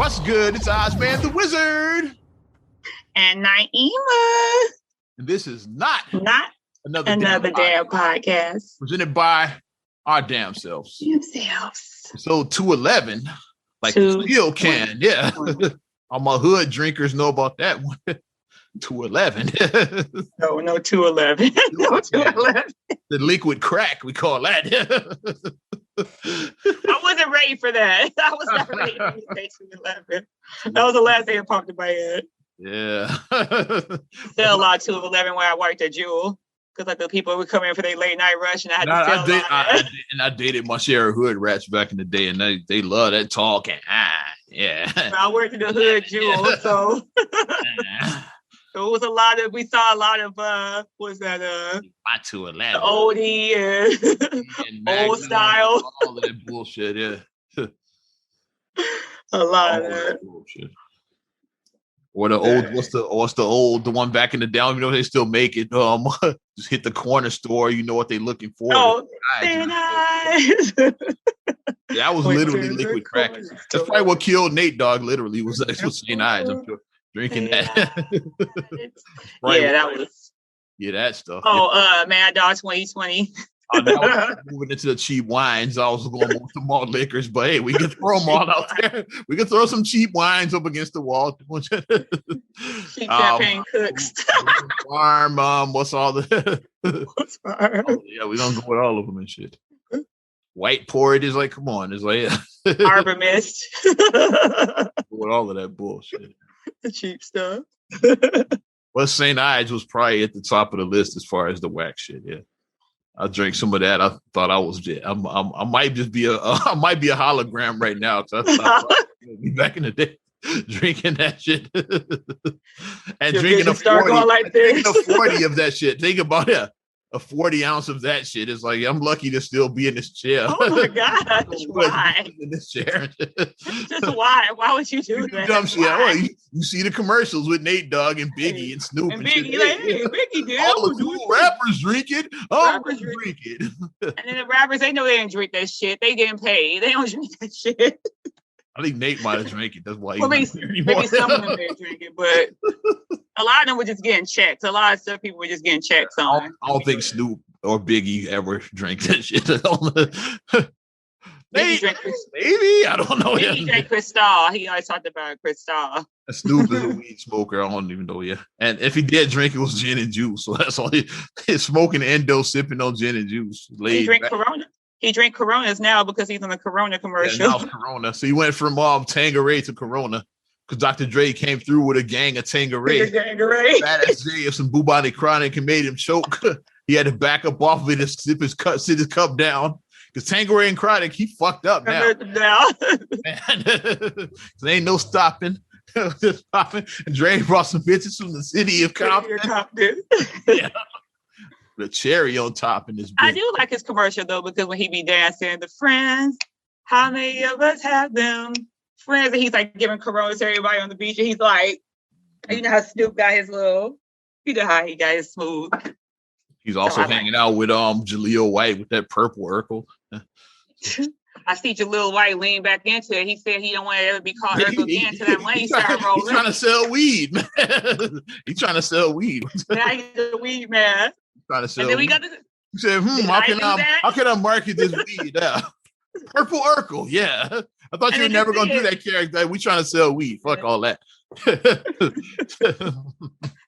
What's good? It's Ozman the Wizard. And Naima. And this is not another damn podcast. Presented by our damn selves. Themselves. So 211, like the steel can. Yeah. All my hood drinkers know about that one. 211. No 211. No 211. The liquid crack, we call that. I wasn't ready for that. I was not ready for you to say 211. That was the last thing that popped in my head. Yeah. Still a lot of 211 where I worked at Jewel. Because like the people would come in for their late night rush and I dated my share of hood rats back in the day, and they love that talking. Yeah. I worked in the hood Jewel, so so it was we saw a lot of my 211. The oldie and old style. All of that bullshit, yeah. A lot of that. Bullshit. Or the old, the one back in the day, you know, they still make it. Just hit the corner store, you know what they're looking for. Oh, they're nice. Yeah, I was literally liquid crack. That's probably what killed Nate Dogg, literally, was St. Ides. I'm sure. Drinking that. That stuff. Oh, Mad Dog 2020. Moving into the cheap wines. I was going more to malt liquors, but hey, we can throw them all out there. We can throw some cheap wines up against the wall. Cheap champagne cooks. Farm, what's all the what's farm? Oh, yeah, we don't go with all of them and shit. White port is like, come on, it's like Arbor Mist. With all of that bullshit. The cheap stuff. Well, St. Ides was probably at the top of the list as far as the wax shit, yeah. I drank some of that. I thought I was. I might just be I might be a hologram right now. So I thought back in the day, drinking that shit and drinking a 40, like this. a 40 of that shit. Think about it. A 40 ounce of that shit. It's like I'm lucky to still be in this chair. Oh my gosh! Why? In this chair. Just why? Why would you do that? Dumb shit. Oh, you see the commercials with Nate Dogg and Biggie and Snoop and Biggie, like, hey, Biggie, dude. All the cool rappers drink it. Rappers drink it. And then the rappers, they know they didn't drink that shit. They getting paid. They don't drink that shit. I think Nate might have drank it. That's why maybe some of them didn't drink it, but a lot of them were just getting checks. A lot of stuff people were just getting checks on. I don't think Snoop or Biggie ever drank that shit. Maybe, I don't know. He drank Cristal. He always talked about Cristal. Snoop is a weed smoker. I don't even know yet. And if he did drink, it was gin and juice. So that's all he's smoking endo, sipping on gin and juice. He drank Corona. He drank Coronas now because he's on the Corona commercial. Yeah, now Corona. So he went from Tanqueray to Corona because Dr. Dre came through with a gang of Tanqueray. Badass J of some bubonic chronic and made him choke. He had to back up off of it and sit his cup down. Because Tanqueray and Chronic, he fucked up now. There ain't no stopping. Just popping. And Dre brought some bitches from the city of Compton. Yeah. The cherry on top in this bitch. I do like his commercial though, because when he be dancing, the friends, how many of us have them? Friends, and he's like giving Coronas to everybody on the beach, and he's like, you know how Snoop got his little, you know how he got his smooth. He's also hanging out with Jaleel White with that purple Urkel. I see Jaleel White lean back into it. He said he don't want to ever be called Urkel again until that money start rolling. He's trying to sell weed, man. He's trying to sell weed. Now he's the weed man. Trying to sell. And then we got this. He said, how can I market this weed? Purple Urkel, yeah. I thought you were never gonna do that character. We trying to sell weed. Fuck all that. Because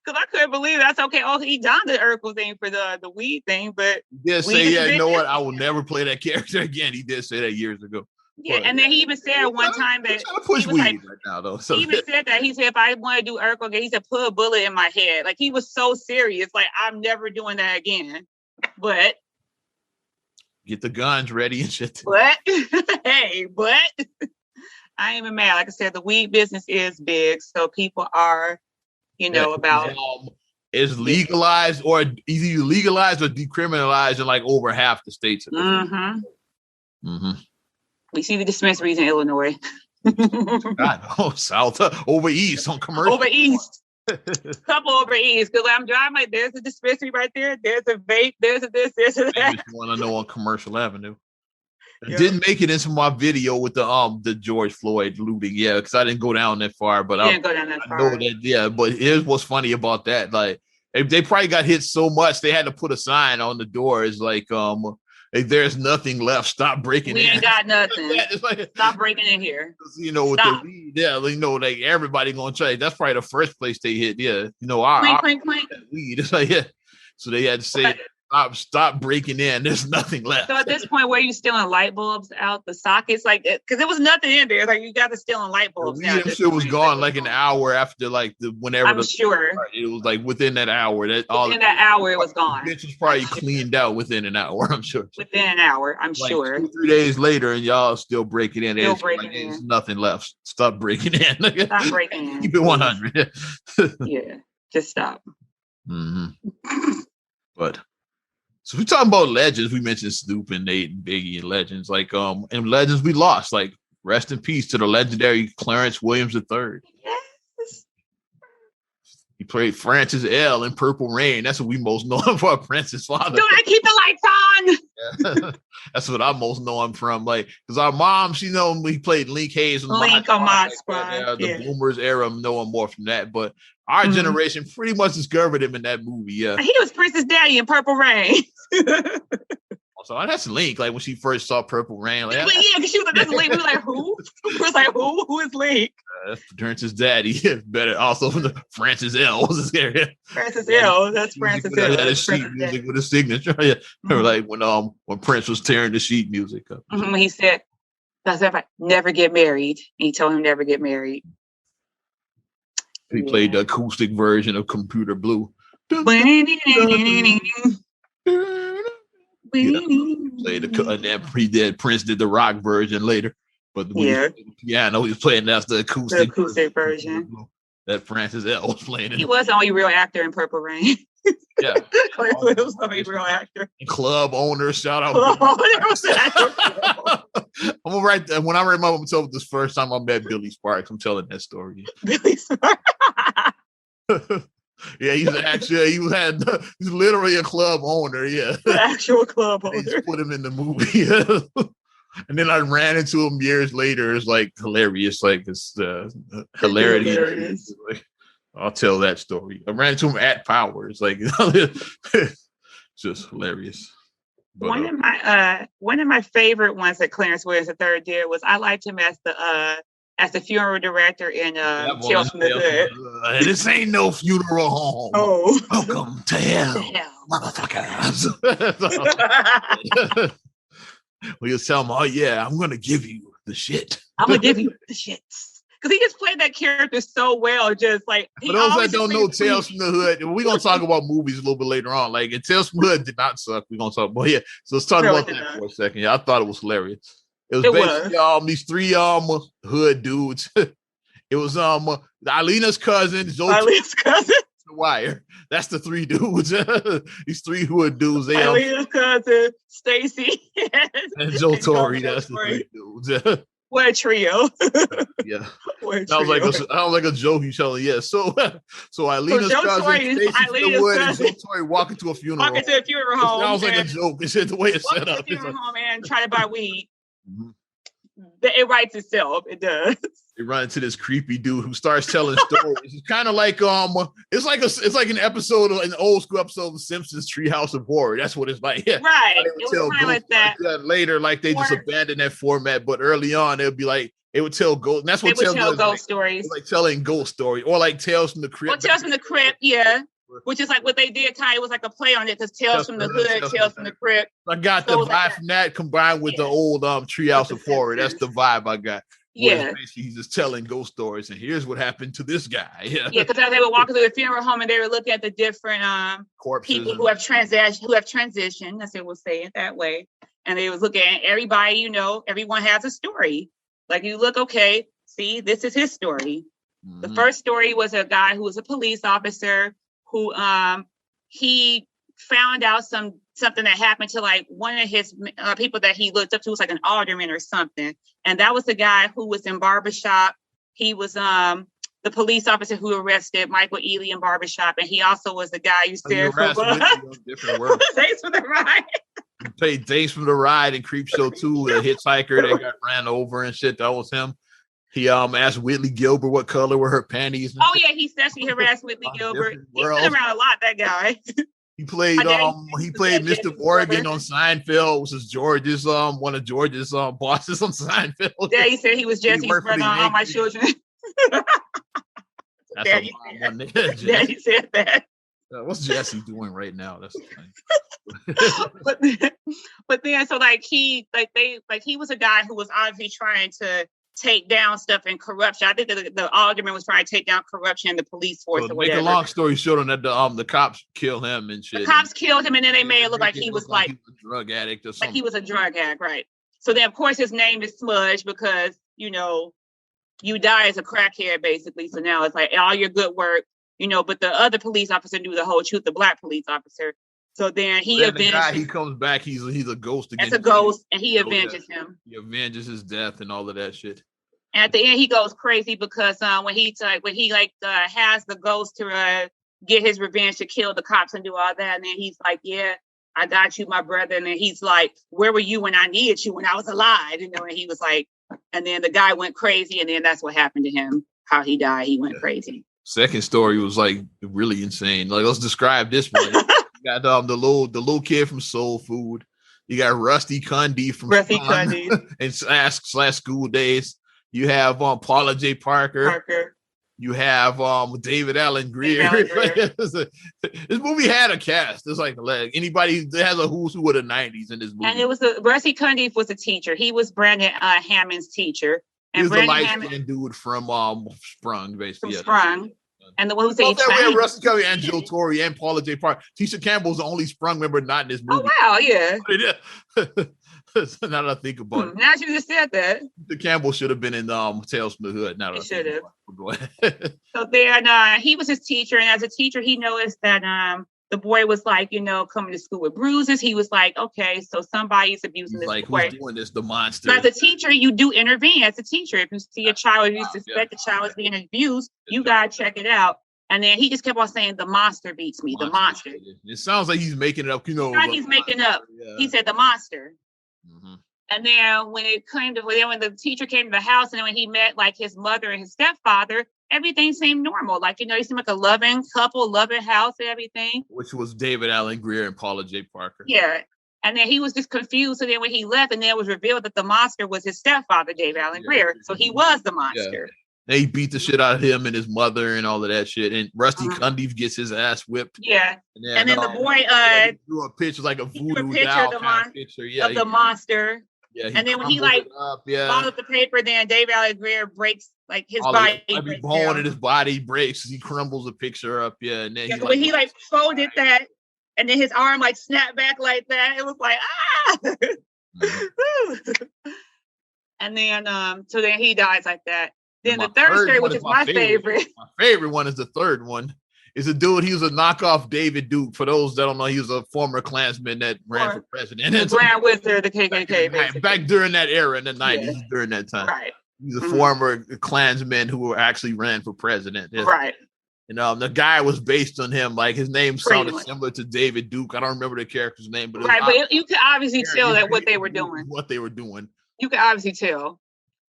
I couldn't believe that's okay. Oh, he done the Urkel thing for the weed thing, but he did say, you know what? I will never play that character again. He did say that years ago. Yeah, but, and then he even said one time that trying to push weed right now, though. So. He even said that. He said, if I want to do Urkel again, he said, put a bullet in my head. Like he was so serious. Like I'm never doing that again. But get the guns ready and shit. But hey, I ain't even mad. Like I said, the weed business is big, so people are, about. It's legalized, or either legalized or decriminalized in like over half the states. Mm-hmm. Mm-hmm. We see the dispensaries in Illinois. God, south over east on commercial. Over east. Couple over east, because I'm driving like there's a dispensary right there, there's a vape, there's a this, there's a that. You want to know on Commercial Avenue. It didn't make it into my video with the George Floyd looting, because I didn't go down that far. But I know that, but here's what's funny about that. Like, they probably got hit so much they had to put a sign on the doors like, if there's nothing left, stop breaking in. We ain't got nothing. Like, stop breaking in here. With the weed, like everybody gonna try. That's probably the first place they hit. Yeah, clink. Weed. It's like, so they had to say, stop breaking in. There's nothing left. So at this point, where you stealing light bulbs out the sockets, like, because there was nothing in there. Like, you got to stealing light bulbs. The weed shit was gone like an hour after, like whenever. I'm sure it was like within that hour. That hour, it was gone. Bitch was probably cleaned out within an hour. I'm sure. Within an hour, I'm sure. 2-3 days later, and y'all still breaking in. There's nothing left. Stop breaking in. Stop breaking in. Keep it 100. Yeah, just stop. Mm-hmm. But. So we talking about legends. We mentioned Snoop and Nate and Biggie and legends. Like, in legends we lost. Like, rest in peace to the legendary Clarence Williams III. Yes. He played Francis L. in Purple Rain. That's what we most know him for, Prince's father. Do I keep the lights on? Yeah. That's what I most know him from. Like, because our mom, she know him. We played Link Hayes. Link on Mod Squad. The Boomers era, know him more from that. But our generation pretty much discovered him in that movie. Yeah, he was Prince's daddy in Purple Rain. So that's Link. Like when she first saw Purple Rain, like, because she was like, "That's Link." We were like, "Who?" We was like, "Who? Who is Link?" That's Prince's daddy. Better also Francis L. was his area. Francis L. That's Francis L. Had a sheet music with a signature. Yeah, like when Prince was tearing the sheet music up. When he said, "Never get married," he told him never get married. He played the acoustic version of Computer Blue. Played and then he Prince did the rock version later, but the piano he was playing, that's the acoustic version. That Francis L. was playing. He was the only real actor in Purple Rain. Yeah, Clarence Williams was the only real actor. Club owner, shout out. I'm gonna write that when I remember myself this first time I met Billy Sparks. I'm telling that story. Billy Sparks. Yeah, he's literally a club owner. Yeah, the actual club owner. They just put him in the movie. And then I ran into him years later. It's like hilarious. Like it's hilarity. Hilarious. I'll tell that story. I ran into him at Powers. Like it's just hilarious. But, one of my favorite ones that Clarence Williams III did was I liked him as the funeral director in Tales from the Hood. This ain't no funeral home. Oh, welcome to hell, motherfuckers. We just tell him, "Oh yeah, I'm gonna give you the shit. I'm gonna give you the shits." Because he just played that character so well, just like for those that don't know Tales from the Hood, we're gonna talk about movies a little bit later on. Like, Tales from the Hood did not suck. We're gonna talk about so let's talk about that for a second. Yeah, I thought it was hilarious. It was basically these three hood dudes. It was Alina's cousin, Alina's cousin, The Wire. That's the three dudes. These three hood dudes. Alina's cousin, Stacy, and Joe Torre. That's the three dudes. What a trio. Yeah. Sounds like a joke you telling. Yeah. So Alina's cousin, Stacy Wood, and Joe Torre walking to a funeral. Walking to a funeral home. Sounds like a joke. It's the way it's set up. To a funeral home and try to buy weed. Mm-hmm. It writes itself. It does. They run into this creepy dude who starts telling stories. It's kind of like it's like an episode of an old school episode of The Simpsons Treehouse of Horror. That's what it's like. Yeah. Right. It was kind of like that. Later, like they just abandoned that format, but early on it would be like it would tell ghost. And that's what they would tell ghost stories. Like telling ghost story or like Tales from the Crypt. Well, Tales from the Crypt, yeah. Which is like what they did, Ty. It was like a play on it because Tales from the Hood, Tales from the Crypt. I got the vibe from that combined with the old Treehouse of Horror. That's the vibe I got. Yeah. Basically, he's just telling ghost stories, and here's what happened to this guy. Yeah, because they were walking through the funeral home and they were looking at the different corpses people who have transitioned. That's it. We'll say it that way. And they was looking at everybody. Everyone has a story. Like you look, okay, see, this is his story. Mm-hmm. The first story was a guy who was a police officer who he found out something that happened to like one of his people that he looked up to was like an alderman or something. And that was the guy who was in Barbershop. He was the police officer who arrested Michael Ealy in Barbershop. And he also was the guy you said different words. Thanks for the ride. He played Thanks for the Ride and Creepshow 2, a hitchhiker that got ran over and shit. That was him. He asked Whitley Gilbert what color were her panties. Oh yeah, he sexually harassed Whitley Gilbert. He's been around a lot, that guy. He played Mr. Morgan on Seinfeld, which is George's one of George's bosses on Seinfeld. Yeah, he said he was Jesse's brother on All My Children. That's Daddy said that. What's Jesse doing right now? That's the thing. but then so he was a guy who was obviously trying to take down stuff and corruption. I think that the alderman was trying to take down corruption in the police force. So make a long story short, that the cops killed him and shit. The cops killed him, and then they made it look like he was like a drug addict or something. Like he was a drug addict, right? So then, of course, his name is Smudge because you die as a crackhead, basically. So now it's like all your good work, But the other police officer knew the whole truth. The black police officer. So then he comes back. He's a ghost again. That's a ghost, and he avenges him. He avenges his death and all of that shit. And at the end, he goes crazy because when he has the ghost to get his revenge to kill the cops and do all that, and then he's like, "Yeah, I got you, my brother." And then he's like, "Where were you when I needed you when I was alive?" And he was like, and then the guy went crazy, and then that's what happened to him. How he died, he went crazy. Second story was like really insane. Like, let's describe this one. You got the little kid from Soul Food. You got Rusty Cundy from and slash School Days. You have Paula J. Parker. You have David Alan Grier. This movie had a cast. It's like anybody that has a who's who of the 90s in this movie. And it was Rusty Cundy was a teacher. He was Brandon Hammond's teacher. And he was the light-skinned dude from Sprung, basically. From Sprung. And the one who said Rusty Cundy and Joe Torre and Paula J. Parker. Tisha Campbell's the only Sprung member not in this movie. Oh wow, yeah. Now that I think about it. Now you just said that. The Campbell should have been in Tales from the Hood. Now that he should have. So then he was his teacher, and as a teacher, he noticed that the boy was like, coming to school with bruises. He was like, okay, so somebody's abusing this boy. Who's doing this? The monster. So as a teacher, you do intervene. As a teacher, if you see a child, if you suspect the child is being abused, you gotta check it out. And then he just kept on saying, "The monster beats me. The monster." It sounds like he's making it up. He's making up. Yeah. He said, "The monster." Mm-hmm. And then when the teacher came to the house, and then when he met like his mother and his stepfather, everything seemed normal. Like, he seemed like a loving couple, loving house and everything. Which was David Alan Grier and Paula J. Parker. Yeah. And then he was just confused. So then when he left, and then it was revealed that the monster was his stepfather, David Alan Grier. So he was the monster. Yeah. They beat the shit out of him and his mother and all of that shit. And Rusty Cundy gets his ass whipped. Yeah. And then the boy drew a picture like a voodoo doll kind of picture. Yeah, of the monster. Yeah. And then when he followed the paper, then David Alan Grier breaks like his body. Every bone in his body breaks. He crumbles the picture up. Yeah. And then when he folded that, and then his arm snapped back like that, it was like, And then so then he dies like that. Then the third story, which is my favorite. My favorite one is the third one. Is a dude, he was a knockoff David Duke. For those that don't know, he was a former Klansman that ran for president. The Grand Wizard of the KKK. Back during that era in the 90s, during that time. Right. He's a former Klansman who actually ran for president. Yeah. Right. And the guy was based on him. Like, his name sounded similar to David Duke. I don't remember the character's name. But but you could obviously tell that what they were doing. You could obviously tell.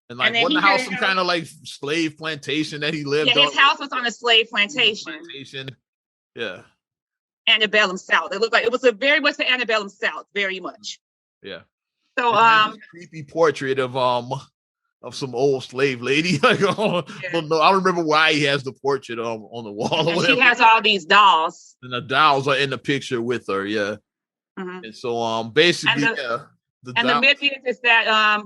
And wasn't the house some kind of slave plantation that he lived on? Yeah, his house was on a slave plantation. Yeah. Antebellum South. It looked like it was very much the Antebellum South, very much. Yeah. So creepy portrait of some old slave lady. I don't know. I don't remember why he has the portrait on the wall. And she has all these dolls. And the dolls are in the picture with her, yeah. Mm-hmm. And so basically, the myth is that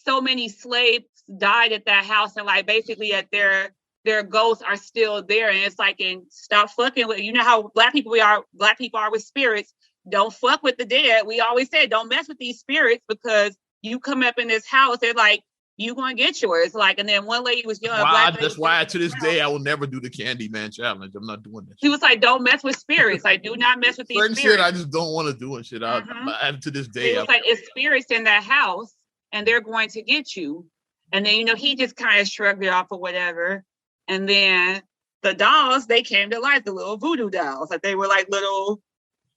so many slaves died at that house, and basically at their ghosts are still there, and it's stop fucking with, how black people are with spirits. Don't fuck with the dead. We always say don't mess with these spirits, because you come up in this house, they're like, you gonna get yours. And then one lady was young. That's why to this day I will never do the Candyman challenge. I'm not doing that. She was like, don't mess with spirits. Do not mess with these spirits. Shit I just don't want to do and shit. To this day, it's spirits in that house, and they're going to get you. And then, he just kind of shrugged it off or whatever. And then the dolls, they came to life, the little voodoo dolls. They were little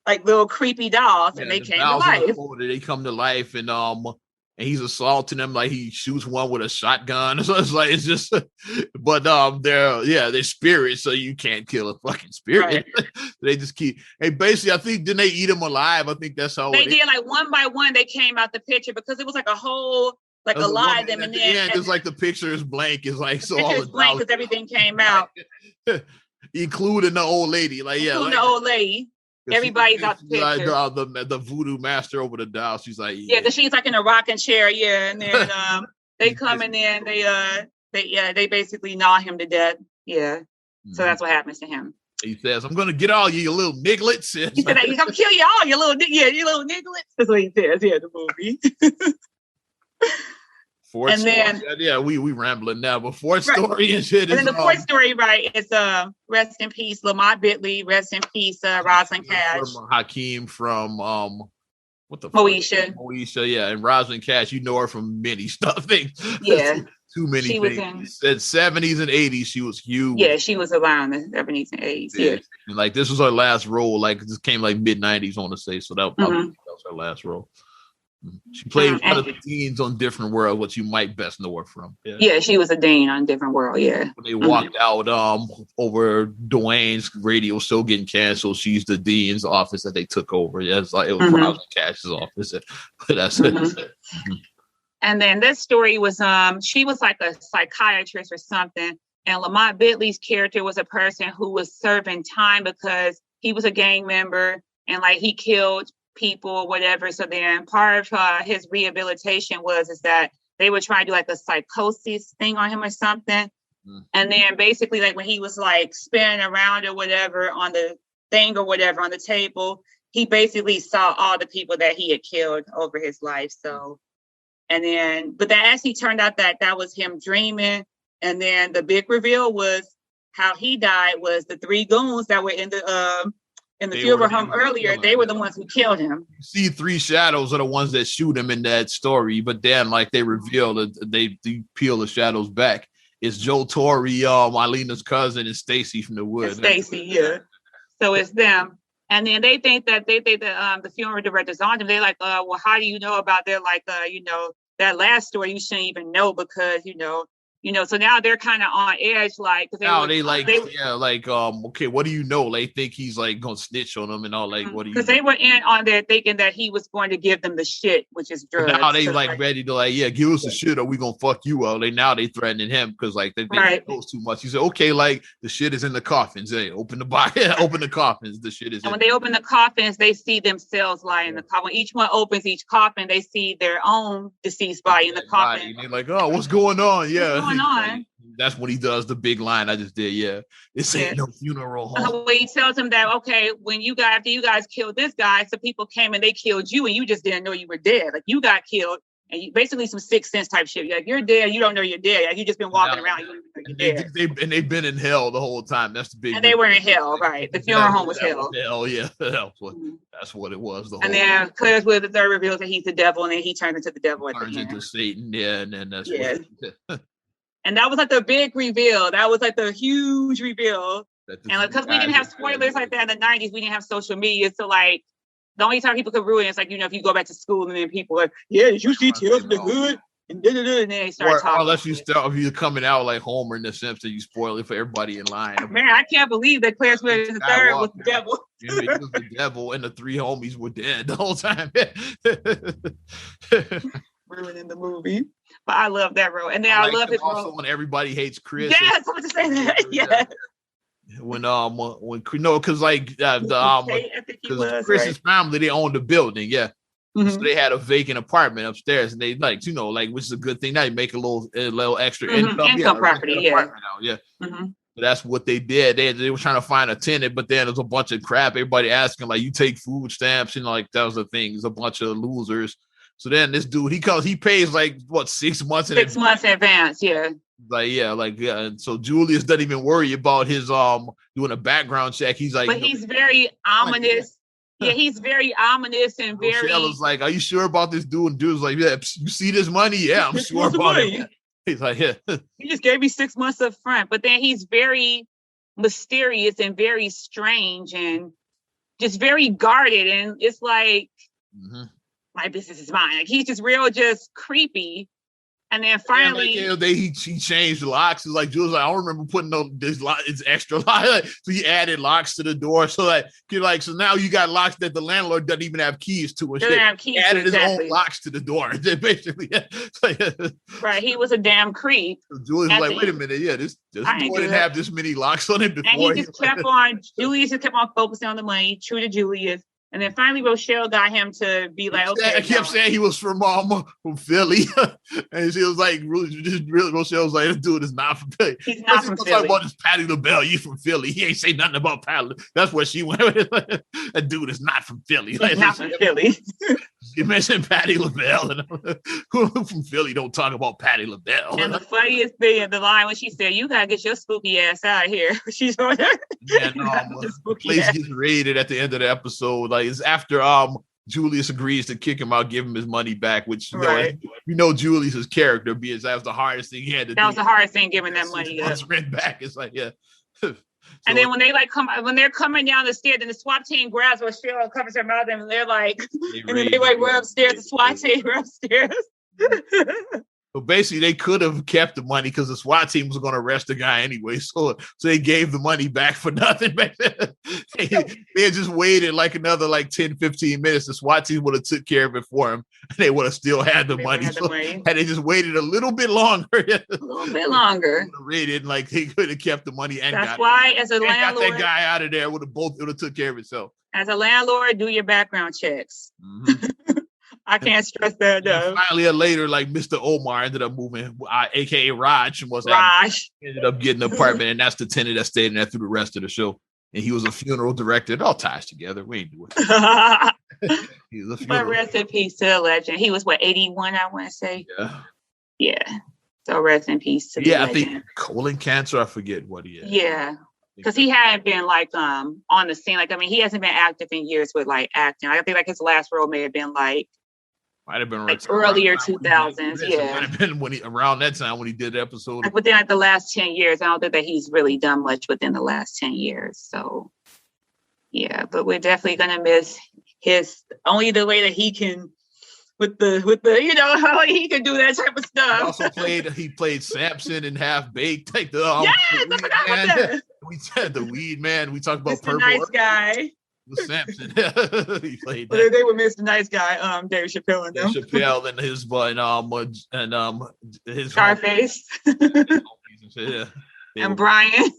like little creepy dolls, and they the came to dolls in the life. photo, they come to life, and he's assaulting them like he shoots one with a shotgun. So it's like it's just, but they're spirits, so you can't kill a fucking spirit. Right. They just keep. Hey, basically, I think didn't they eat them alive? I think that's how they did. Like one by one, they came out the picture because it was like a whole like alive them, and then it's like the picture is blank. It's like so all the blank because everything came out, including the old lady. Like including the old lady. Everybody's out the picture. Like, the voodoo master over the doll. She's like, because she's like in a rocking chair, and then they come in there and they basically gnaw him to death. Yeah, so that's what happens to him. He says, "I'm gonna get all you little nigglets." He said, "I'm gonna kill you all, you little nigglets." That's what he says. Yeah, the movie. Fourth story, we rambling now, but fourth story and shit. And then the fourth story, right, is rest in peace, Lamont Bentley, rest in peace, Rosalind Cash. Hakeem from what the Moesha, yeah, and Rosalind Cash, you know her from many stuff. Yeah. Too many she things. Said 70s and 80s, she was huge. Yeah, she was around the 70s and 80s. Yeah. And like this was her last role. Like this came like mid 90s, I want to say. So that was her last role. She played one of the deans on Different World, which you might best know her from. Yeah, she was a dean on Different World. Yeah. When they walked out over Dwayne's radio show getting canceled, she's the dean's office that they took over. Yeah, it was Rosalind Cash's office. That's it. And then this story was she was like a psychiatrist or something, and Lamont Bentley's character was a person who was serving time because he was a gang member and like he killed people or whatever. So then part of his rehabilitation is that they were trying to do like a psychosis thing on him or something. And then basically like when he was like spinning around or whatever on the thing or whatever on the table, he basically saw all the people that he had killed over his life. So and then but that actually turned out that was him dreaming. And then the big reveal was how he died was the three goons that were in the funeral home earlier. They were the ones who killed him. You see three shadows are the ones that shoot him in that story, but then like they reveal that they peel the shadows back. It's Joe Torre, Eilena's cousin, and Stacy from the Wood. Stacy, yeah. So it's them. And then they think that the funeral director's on them. They're like, well, how do you know about their like that last story? You shouldn't even know because so now they're kind of on edge, like okay, what do you know? They think he's like gonna snitch on them and all. Like, what do you? Because they were in on there thinking that he was going to give them the shit, which is drugs. Now they ready to give us the shit or we gonna fuck you out. They threatening him because like they knows too much. He said, okay, like the shit is in the coffins. Hey, open the box, open the coffins. The shit is. And when they open the coffins, they see themselves lying in the coffin. When each one opens each coffin, they see their own deceased body in the coffin. They're like, oh, what's going on? Yeah. What's going on? That's when he does the big line I just did. Yeah, this ain't no funeral home. When he tells him that, okay, after you guys killed this guy, some people came and they killed you, and you just didn't know you were dead. Like you got killed, and you basically some Sixth Sense type shit. Like you're dead, you don't know you're dead. Like you just been walking around, you don't know you're dead. They've been in hell the whole time. That's the big. And they were in hell, right? The funeral home was hell. Hell, yeah, that's what it was. And then Claire's with the third reveals that he's the devil, and then he turns into the devil. Turns into Satan, yeah, and then that's what. And that was like the big reveal. That was like the huge reveal. And because we didn't have spoilers like that in the 90s, we didn't have social media. So like the only time people could ruin it is like, if you go back to school and then people are like, yeah, did you see Tales from the Hood? And then they start talking. Unless you're coming out like Homer in The Simpsons, you spoil it for everybody in line. Man, I can't believe that Claire Smith the third was the devil. He was the devil and the three homies were dead the whole time. Ruining the movie. But I love that role. And then I love his also role. When everybody hates Chris. Yes, I was to say that. Yeah. When because like because Chris's family, they owned the building, yeah. Mm-hmm. So they had a vacant apartment upstairs, and they which is a good thing. Now you make a little extra income property, yeah. Mm-hmm. So that's what they did. They were trying to find a tenant, but then there's a bunch of crap. Everybody asking like, you take food stamps, and like that was the thing. There's a bunch of losers. So then this dude, he pays like what 6 months in advance. 6 months in advance, yeah. And so Julius doesn't even worry about his doing a background check. He's like, but he's very ominous. Yeah, he's very ominous and very. Rochelle's like, are you sure about this dude? And dude's like, yeah, you see this money? Yeah, I'm sure about it. He's like, yeah. He just gave me 6 months up front, but then he's very mysterious and very strange, and just very guarded, and it's like Mm-hmm. my business is mine. Like he's just real, just creepy. And then finally, he changed the locks. It's like Jules, like, I don't remember putting this lock. It's extra lock. So he added locks to the door. So so now you got locks that the landlord doesn't even have keys to. And doesn't have keys. He added his own locks to the door. Basically, right. He was a damn creep. So Julius was like, wait a minute, this boy didn't have this many locks on him before. And he just kept on. Julius just kept on focusing on the money. True to Julius. And then finally, Rochelle got him to be like, okay. I kept saying he was from Philly. And she was like, Rochelle was like, this dude is not from Philly. He's not from Philly. Talking about this Patti LaBelle, you from Philly. He ain't say nothing about Patti. That's what she went with. That dude is not from Philly. He's not from Philly. You mentioned Patti LaBelle. And who from Philly don't talk about Patti LaBelle? And the funniest thing, the line when she said, you got to get your spooky ass out of here. She's going the place gets raided at the end of the episode. Like, it's after Julius agrees to kick him out, give him his money back, which you know Julius's character, because that was the hardest thing he had to do. That was the hardest thing, giving that money up. Rent back. It's like, yeah. So, and then when they're coming down the stairs, and the SWAT team grabs Rochelle and covers her mouth, and they're like, we're upstairs. The SWAT team are upstairs. So basically, they could have kept the money because the SWAT team was going to arrest the guy anyway. So they gave the money back for nothing. They had just waited like another 10, 15 minutes. The SWAT team would have took care of it for him. And they would have still had the money. Had they just waited a little bit longer. Raided, they could have kept the money and that's why, as a landlord, got that guy out of there. It would have took care of itself. As a landlord, do your background checks. Mm-hmm. I can't stress that enough. Finally, later, Mr. Omar ended up moving, aka Raj, ended up getting an apartment, and that's the tenant that stayed in there through the rest of the show. And he was a funeral director. It all ties together. We ain't doing it. He was a funeral. But rest in peace to the legend. He was 81, I want to say. Yeah. So rest in peace to the legend. I think colon cancer. I forget what he had. Yeah. Because he hadn't been on the scene. He hasn't been active in years with acting. I think his last role may have been might have been earlier 2000s. Might have been around that time when he did the episode. Within the last 10 years, I don't think that he's really done much within the last 10 years. So, yeah, but we're definitely gonna miss his only the way that he can with the how he can do that type of stuff. He played Samson in Half Baked. I forgot about that. We said the Weed Man. We talked about Purple. Nice guy. Samson. He played that. Well, they were Mr. Nice Guy, Dave Chappelle and them. Chappelle and his Scarface. And Brian.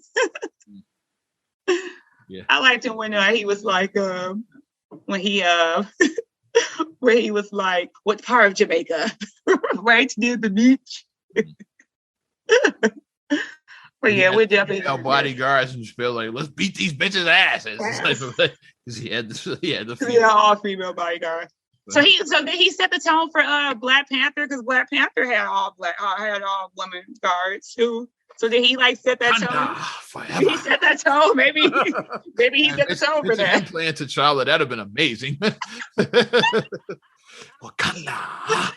Yeah. I liked him when he was when he where he was like, what part of Jamaica? Right near the beach. But yeah, we're definitely bodyguards and feel let's beat these bitches' asses. Because he had all female bodyguards. So did he set the tone for Black Panther? Because Black Panther had all women guards too. So did he set that tone? Did he set that tone? Maybe he set the tone for that. Playing T'Challa, that'd have been amazing. Wakanda.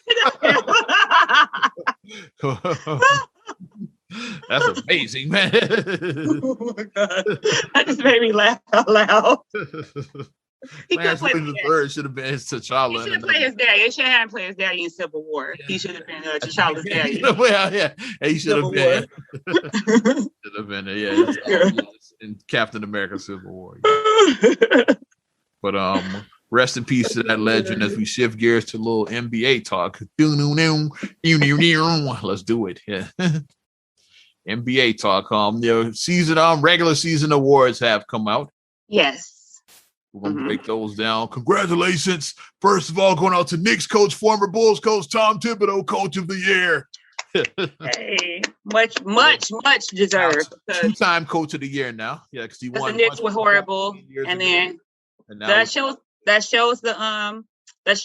That's amazing, man. Oh my God. That just made me laugh out loud. He Lance Williams III should have been T'Challa. He should have played his daddy. They should have played his daddy in Civil War. He should have been T'Challa's daddy. Well, yeah. He should have been. Should have been, in Captain America Civil War. But rest in peace to that legend as we shift gears to a little NBA talk. Let's do it. Yeah. NBA talk. The regular season awards have come out. Yes. We're going to break those down. Congratulations. First of all, going out to Knicks coach, former Bulls coach, Tom Thibodeau, coach of the year. Hey, much deserved. Two-time coach of the year now. Yeah, because he won. The Knicks were horrible. And then that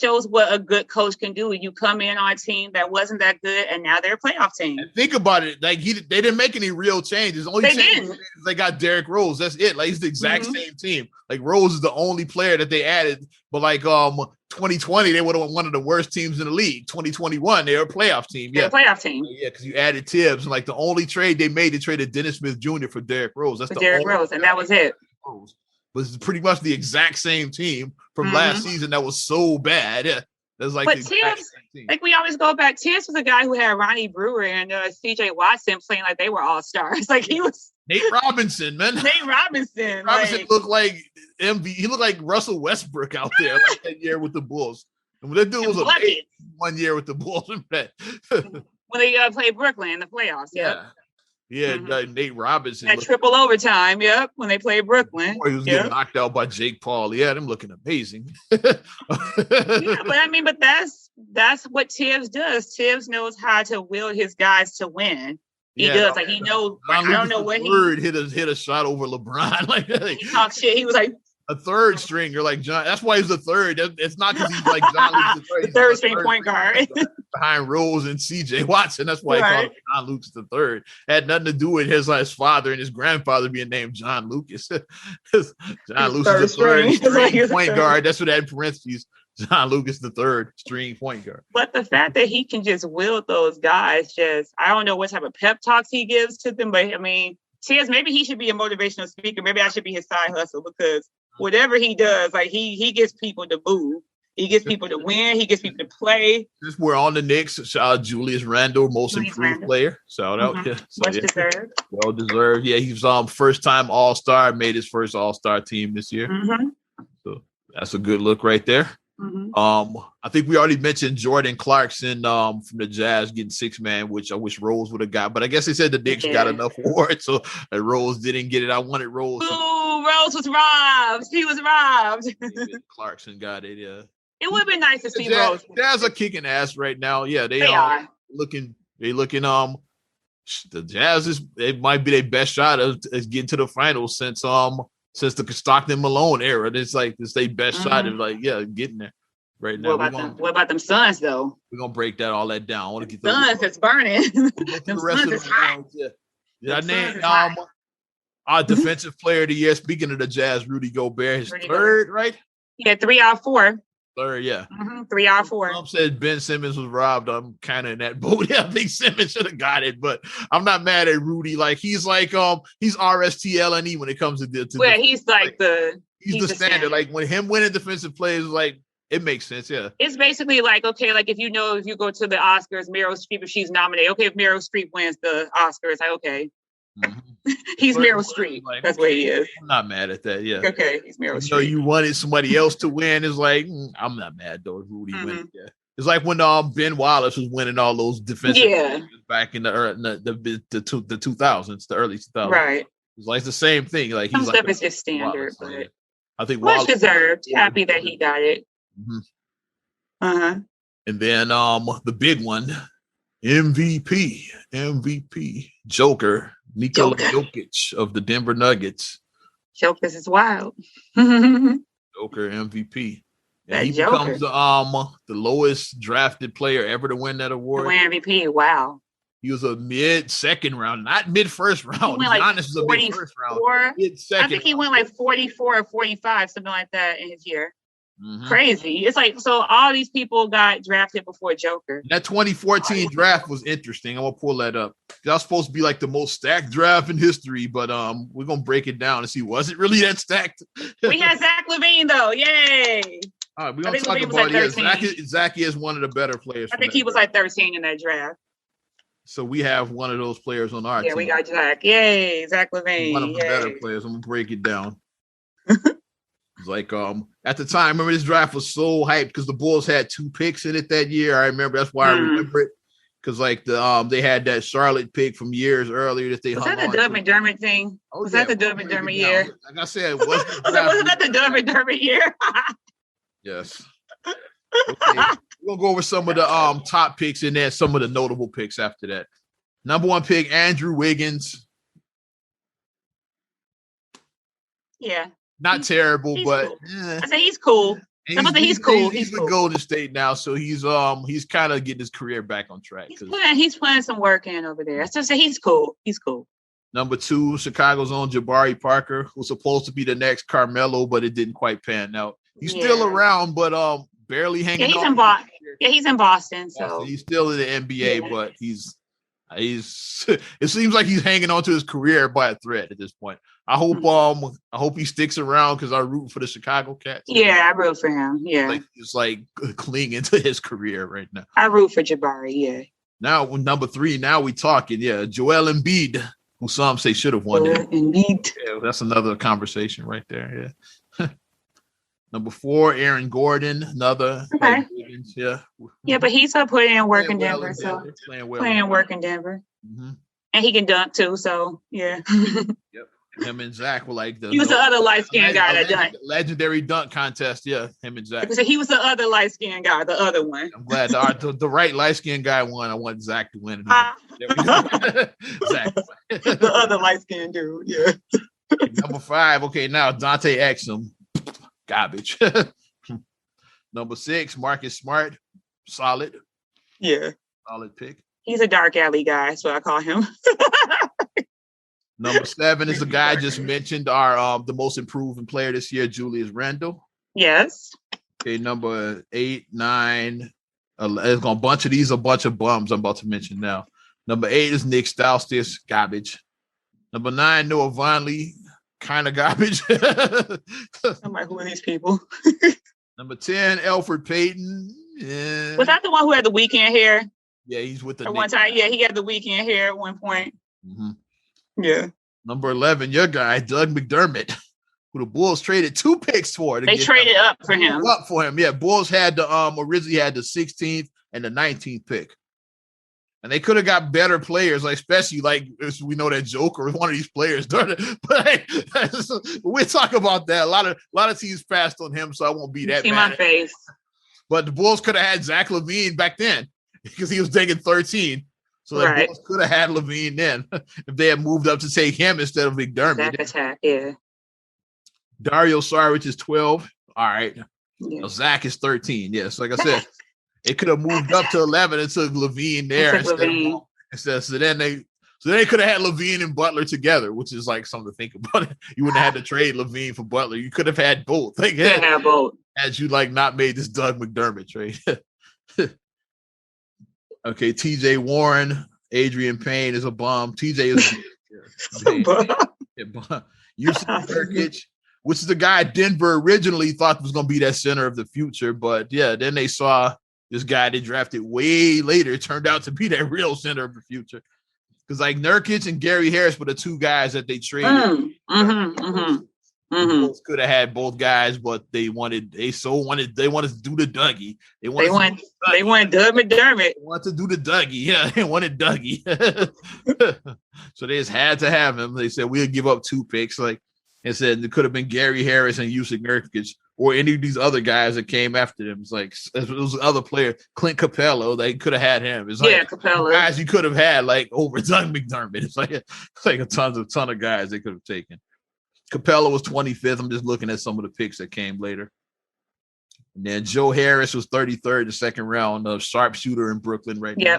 shows what a good coach can do. You come in on a team that wasn't that good, and now they're a playoff team. And think about it. They didn't make any real changes. They got Derrick Rose. That's it. He's the exact same team. Rose is the only player that they added. But 2020, they would have one of the worst teams in the league. 2021, they were a playoff team. Yeah, playoff team. Yeah, because you added Tibbs. And the only trade they made, they traded Dennis Smith Jr. for Derrick Rose. That's Derrick Rose, and that was it. was pretty much the exact same team from last season that was so bad. Yeah, that's like. But Tibbs, like we always go back, Tibbs was a guy who had Ronnie Brewer and C.J. Watson playing like they were all stars. Like he was Nate Robinson, man. Nate Robinson. Robinson looked like He looked like Russell Westbrook out there like that year with the Bulls. And that dude was amazing 1 year with the Bulls. When they played Brooklyn in the playoffs. Yeah. Yeah, Nate Robinson. That triple overtime, when they played Brooklyn. He was getting knocked out by Jake Paul. Yeah, them looking amazing. But that's what Tibbs does. Tibbs knows how to will his guys to win. He does. Like he knows. I don't know what he hit a shot over LeBron. Like he talked shit. He was like a third stringer, like John. That's why he's the third. It's not because he's like John Lucas the third. The third string point guard behind Rose and C.J. Watson. That's why he called him John Lucas the third. Had nothing to do with his father and his grandfather being named John Lucas. John Lucas the third string point guard. That's what that in parentheses. John Lucas the third string point guard. But the fact that he can just will those guys, I don't know what type of pep talks he gives to them. But I mean, Tibbs, maybe he should be a motivational speaker. Maybe I should be his side hustle because whatever he does, like he gets people to move. He gets people to win. He gets people to play. Since we're on the Knicks, shout out Julius Randle, most improved player. Shout out. Yeah. Much deserved. Well deserved. Yeah, he was first time All-Star, made his first All-Star team this year. So that's a good look right there. I think we already mentioned Jordan Clarkson from the Jazz getting 6-man, which I wish Rose would have got, but I guess they said the Knicks got enough awards, so Rose didn't get it. I wanted Rose. Ooh, Rose was robbed. He was robbed. Clarkson got it. Yeah, it would have been nice to see Rose. Jazz are kicking ass right now. Yeah, they are looking. They looking. The Jazz it might be their best shot of getting to the finals since the Stockton Malone era. It's like it's their best shot of getting there right now. What about them Suns though? We're gonna break all that down. I want to get the Suns. It's burning. The rest of the hot. Yeah, I named our defensive player of the year. Speaking of the Jazz, Rudy Gobert, his third, right? Yeah, 3 out of 4. Third, yeah. 3 out of 4. Trump said Ben Simmons was robbed. I'm kind of in that boat. Yeah, I think Simmons should have got it, but I'm not mad at Rudy. Like he's RSTLNE when it comes to he's the standard. Like when him winning defensive players, like it makes sense. Yeah, it's basically like if you go to the Oscars, Meryl Streep, if she's nominated, if Meryl Streep wins the Oscars, like okay. He's Meryl Streep. Like, that's what he is. I'm not mad at that. Yeah. Okay, he's Meryl Streep. So you wanted somebody else to win. It's like I'm not mad though. Rudy win. Yeah. It's like when Ben Wallace was winning all those defensive back in the 2000s, the early 2000s. Right. It's like the same thing. Like some stuff is just standard, Wallace, but I think much deserved. Happy that he got it. And then the big one, MVP, Joker. Nikola Jokic of the Denver Nuggets. Joker is wild. Joker MVP. And he becomes the lowest drafted player ever to win that award. To win MVP. Wow. He was a mid-second round, not mid-first round. Giannis is a mid-first round. Mid-second. I think he went like 44 or 45, something like that in his year. Crazy. It's like, so all these people got drafted before Joker. That 2014 draft was interesting. I'm gonna pull that up. That was supposed to be like the most stacked draft in history, but we're gonna break it down and see, was it really that stacked? We had Zach LaVine though. Yay. All right, we're gonna talk about it. Zach is one of the better players. I think he was like 13 in that draft. So we have one of those players on our team. Yeah, we got Zach. Yay, Zach LaVine. One of the better players. I'm gonna break it down. It's like at the time, remember this draft was so hyped because the Bulls had 2 picks in it that year. I remember that's why I remember it. Because like they had that Charlotte pick from years earlier that they was that the Doug McDermott thing? Was that the Doug McDermott year? Like I said, wasn't that the Doug McDermott year? Yes. Okay. We're gonna go over some of the top picks and then some of the notable picks after that. Number 1 pick, Andrew Wiggins. Yeah. Not terrible, but cool. I say he's cool. He's cool. He's with Golden State now, so he's kind of getting his career back on track. He's putting some work in over there. I still say he's cool. He's cool. Number 2, Chicago's own Jabari Parker, who's supposed to be the next Carmelo, but it didn't quite pan out. He's still around, but barely hanging on. He's in Boston, so he's still in the NBA, but he's It seems like he's hanging on to his career by a thread at this point. I hope he sticks around because I root for the Chicago Cats. Yeah, I root for him. Yeah, he's like clinging to his career right now. I root for Jabari. Yeah. Now number 3. Now we talking. Yeah, Joel Embiid, who some say should have won it. Embiid. Yeah, that's another conversation right there. Yeah. Number 4, Aaron Gordon, another. Okay. Yeah. Yeah, but he's up putting in work in Playing Denver. well So playing work in Denver. Mm-hmm. And he can dunk too. So yeah. Yep. Him and Zach were like he was the other light skinned guy that dunked. Legendary dunk contest. Yeah, him and Zach. So he was the other light skinned guy, the other one. I'm glad the right light skinned guy won. I want Zach to win. Zach. The other light skinned dude. Yeah. Number 5. Okay, now Dante Exum. Garbage. Number 6, Marcus Smart. Solid. Yeah. Solid pick. He's a dark alley guy. That's what I call him. Number 7 is the guy I just mentioned, our the most improving player this year, Julius Randle. Yes. Okay, number 8, 9. There's a bunch of bums I'm about to mention now. Number 8 is Nick Stauskas. Garbage. Number 9, Noah Vonleh. Kind of garbage. I'm like, who are these people? Number 10, Elfrid Payton. Yeah. Was that the one who had the weekend hair? Yeah, he's with the at one time. Yeah, he had the weekend hair at one point. Mm-hmm. Yeah. Number 11, your guy, Doug McDermott, who the Bulls traded 2 picks for. They traded up for him. Up for him. Yeah, Bulls had the originally had the 16th and the 19th pick. And they could have got better players, like especially like we know that Joker was one of these players. But hey, we'll talk about that. A lot of teams passed on him, so I won't be that See mad. My face. But the Bulls could have had Zach LaVine back then because he was taking 13. So the Bulls could have had LaVine then if they had moved up to take him instead of McDermott. Zach attack, yeah. Dario Saric is 12. All right. Yeah. Zach is 13. Yes, like I said. It could have moved up to 11 and took LaVine there instead. So then they could have had LaVine and Butler together, which is like something to think about. You wouldn't have had to trade LaVine for Butler. You could have had both. Like, have both. Had you like not made this Doug McDermott trade. Okay, TJ Warren, Adrian Payne is a bum. TJ is Yusuf Nurkic, which is the guy Denver originally thought was going to be that center of the future, but yeah, then they saw this guy they drafted way later turned out to be that real center of the future. Because like Nurkic and Gary Harris were the 2 guys that they traded. Could have had both guys, but they wanted to do the Dougie. They want Doug McDermott. They want to do the Dougie. Yeah, they wanted Dougie. So they just had to have him. They said we'll give up 2 picks. Like and said it could have been Gary Harris and Yusuf Nurkic or any of these other guys that came after them. It's like those other players, Clint Capella, they could have had him. It's like Capella. Guys you could have had like over Doug McDermott. It's like a ton of guys they could have taken. Capella was 25th. I'm just looking at some of the picks that came later. And then Joe Harris was 33rd, the second round of sharpshooter in Brooklyn right now.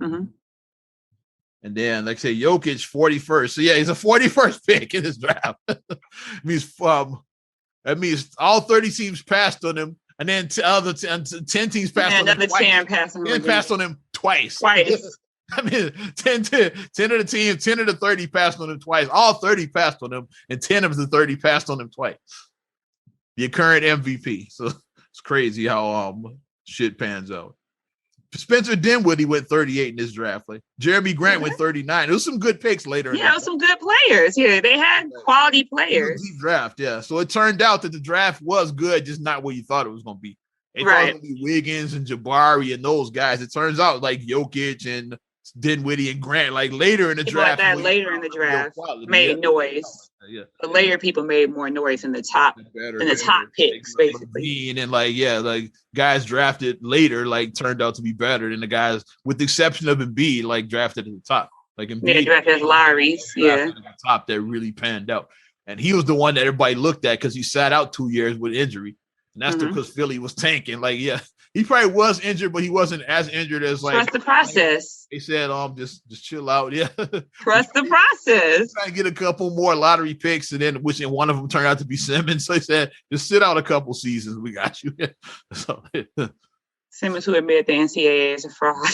Mm-hmm. And then, like I say, Jokic 41st. So yeah, he's a 41st pick in this draft. That means all 30 teams passed on him, and then 10 teams passed on him. 10 passed on him. 10 passed on him twice. I mean, 10 of the team, 10 of the 30 passed on him twice. All 30 passed on him, and 10 of the 30 passed on him twice. The current MVP. So it's crazy how shit pans out. Spencer Dinwiddie went 38 in this draft. Like Jeremy Grant went 39. There was some good picks later. Yeah, some good players. Yeah, they had quality players. Deep draft, yeah. So it turned out that the draft was good, just not what you thought it was going to be. It was going to be Wiggins and Jabari and those guys. It turns out like Jokic and Dinwiddie and Grant, like later in the draft. Later in the draft made noise. Yeah. The later people made more noise in the top picks, basically. And then like guys drafted later like turned out to be better than the guys, with the exception of Embiid, like drafted at the top. Like Embiid drafted as Lowry's, at the top that really panned out. And he was the one that everybody looked at because he sat out 2 years with injury. And that's because Philly was tanking. Like, yeah, he probably was injured, but he wasn't as injured as like. Trust the process. They said, just chill out. Yeah. Trust the process. Try to get a couple more lottery picks, and then one of them turned out to be Simmons. So they said, just sit out a couple seasons. We got you. So, Simmons, who admitted the NCAA is a fraud.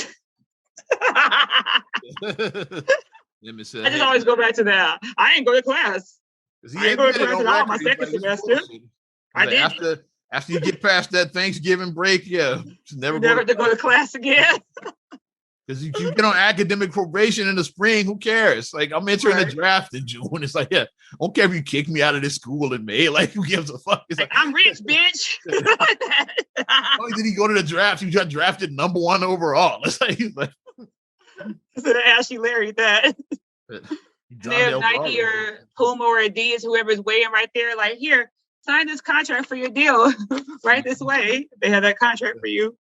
I just always go back to that. I ain't go to class. I ain't go to class at all my second semester. I did. After you get past that Thanksgiving break, never to go to class again. Because you get on academic probation in the spring, who cares? Like, I'm entering the draft in June. It's like, I don't care if you kick me out of this school in May. Like, who gives a fuck? It's like I'm rich, bitch. Only did he go to the draft? He got drafted number 1 overall. It's like, so they asked you Larry that. They have Nike or Puma or Adidas, whoever's weighing right there, like, here, sign this contract for your deal right this way. They have that contract for you.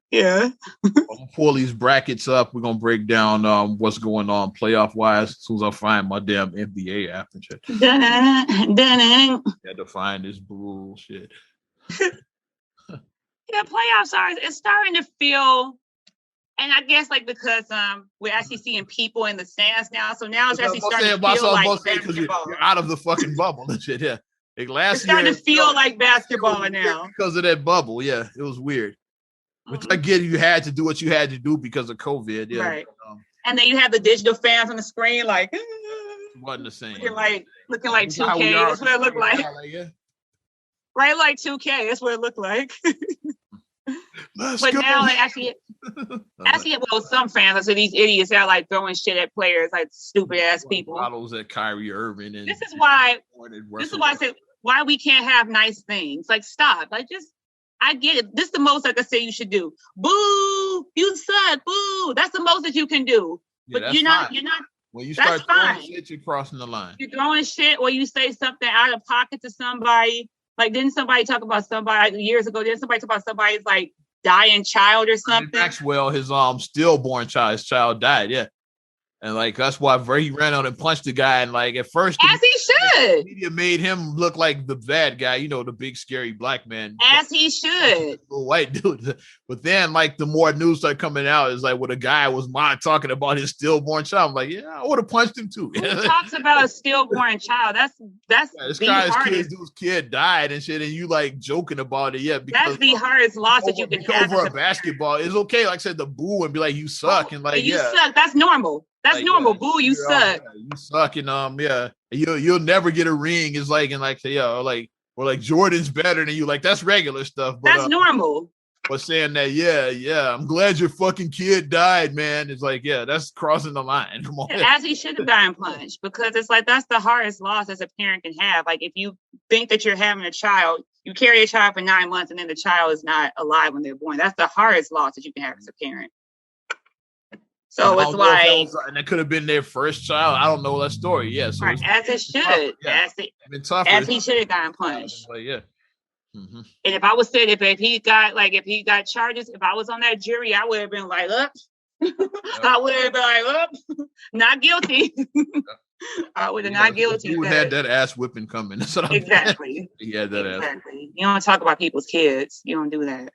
Yeah. I'm gonna pull these brackets up. We're gonna break down what's going on playoff wise as soon as I find my damn NBA app and shit. Had to find this bullshit. Yeah, playoffs it's starting to feel, and I guess like because we're actually seeing people in the stands now, so now it's actually starting to feel like basketball. You're out of the fucking bubble and shit. Yeah, like last year, starting to feel like basketball now because of that bubble. Yeah, it was weird. Which I get, you had to do what you had to do because of COVID. Yeah, right. And then you have the digital fans on the screen, like it wasn't the same. Looking like 2K. That's what it looked like. Right, like 2K. That's what it looked like. But now they actually, well, some fans, so these idiots are like throwing shit at players, like stupid ass people. Bottles at Kyrie Irving. And this is why I said why we can't have nice things. Like, stop. Like, just. I get it. This is the most like I say you should do. Boo! You suck. Boo! That's the most that you can do. Yeah, but you're not. When you start throwing shit, you're crossing the line. You're throwing shit, or you say something out of pocket to somebody. Like, didn't somebody talk about somebody years ago? Didn't somebody talk about somebody's like dying child or something? Maxwell, his stillborn child died. Yeah. And like that's why he ran out and punched the guy, and like at first, as he should, the media made him look like the bad guy, the big scary black man, as he should, little white dude. But then, like the more news started coming out, it's like, well, the guy was talking about his stillborn child. I'm like, yeah, I would have punched him too. Who talks about a stillborn child? That's this guy's dude's kid died and shit, and you like joking about it, yeah? Because that's the hardest loss that you can have over a basketball. It's okay, like I said, the boo and be like, you suck, and like you suck. That's normal. That's like, normal. Yeah, boo, you suck. You suck, and you'll never get a ring. It's like, and like, or like Jordan's better than you. Like that's regular stuff. But, that's normal. But saying that, yeah, I'm glad your fucking kid died, man. It's like, yeah, that's crossing the line. Come on. As he should have gotten punched, because it's like that's the hardest loss as a parent can have. Like if you think that you're having a child, you carry a child for 9 months, and then the child is not alive when they're born. That's the hardest loss that you can have as a parent. So it's like, and that could have been their first child. I don't know that story. Yeah, so right, as it should, as he should have gotten punched. Yeah. Mm-hmm. And if I was said if he got charges, if I was on that jury, I would have been like, up. I would have been like, up, not guilty. I would have not guilty. You had that ass whipping coming. That's what exactly. He had that ass. You don't talk about people's kids. You don't do that.